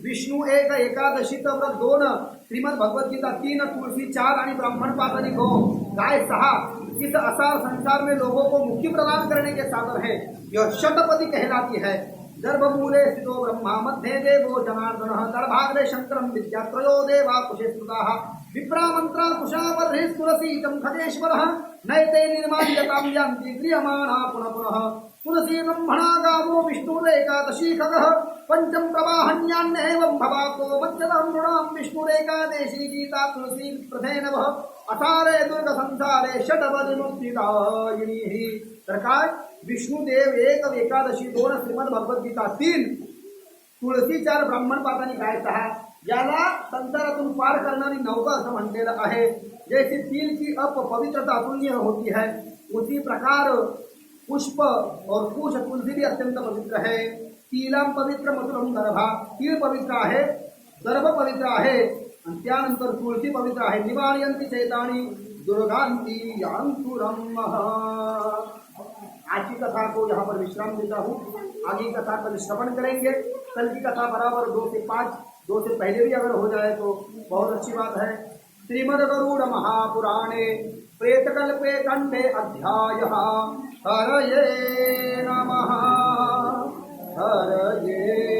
विष्णु 1, एकादशीचं व्रत 2, श्रीमद भगवद्गीता 3, तुलसी 4 आणि ब्राह्मण 5 आणि गो गाय 6। इस असार संसार में लोगों को मुक्ति प्रदान करने के साधन है। यह शतपति कहलाती है। गर्भमूले स्थितो ब्रह्मा मध्ये देवो जनार्दनः दर्भाग्रे शंकरं विद्यात्रयो देवा कुशे स्तुताः विप्रा मंत्रा कुशावर्हिः तुलसीतं खगेश्वरः नैते निर्माल्यतां यान्ति क्रियमाणा पुनः पुनः। तुलसी ब्रह्मणा गावो विष्णुरेकादशी खगः पंचम प्रवाहन्यान्येवं भवाको मच्चदं नृणां विष्णुरेकादशी गीता तुलसी प्रथे नवः अठारे दुर्ग संसारे षटपदी मुक्तिदायिनी। तर काय विष्णुदेव एक एकादशी 2 श्रीमद भगवद्गीता 3 तुळसी 4 ब्राह्मण पातांनी काय सहा याला संसारातून पार करणारी नौका असं म्हणलेलं आहे। जैसे तिल की अपवित्रता अतुलनीय होती है उसी प्रकार पुष्प और कुश तुलसी भी अत्यंत पवित्र है। तिलम पवित्र मधुरम गर्भा तिल पवित्र आहे गर्भ पवित्र आहे आणि त्यानंतर तुलसी पवित्र आहे। निवारयंती चैतानी दुर्गांती यांतुरम। आज की कथा को यहाँ पर विश्राम देता हूँ। आगे की कथा कल श्रवण करेंगे। कल की कथा बराबर 2 से 5 2 से पहले भी अगर हो जाए तो बहुत अच्छी बात है। श्रीमद् गरुड़ महापुराणे प्रेतकल्पे कंठे अध्यायः हरये नमः हरये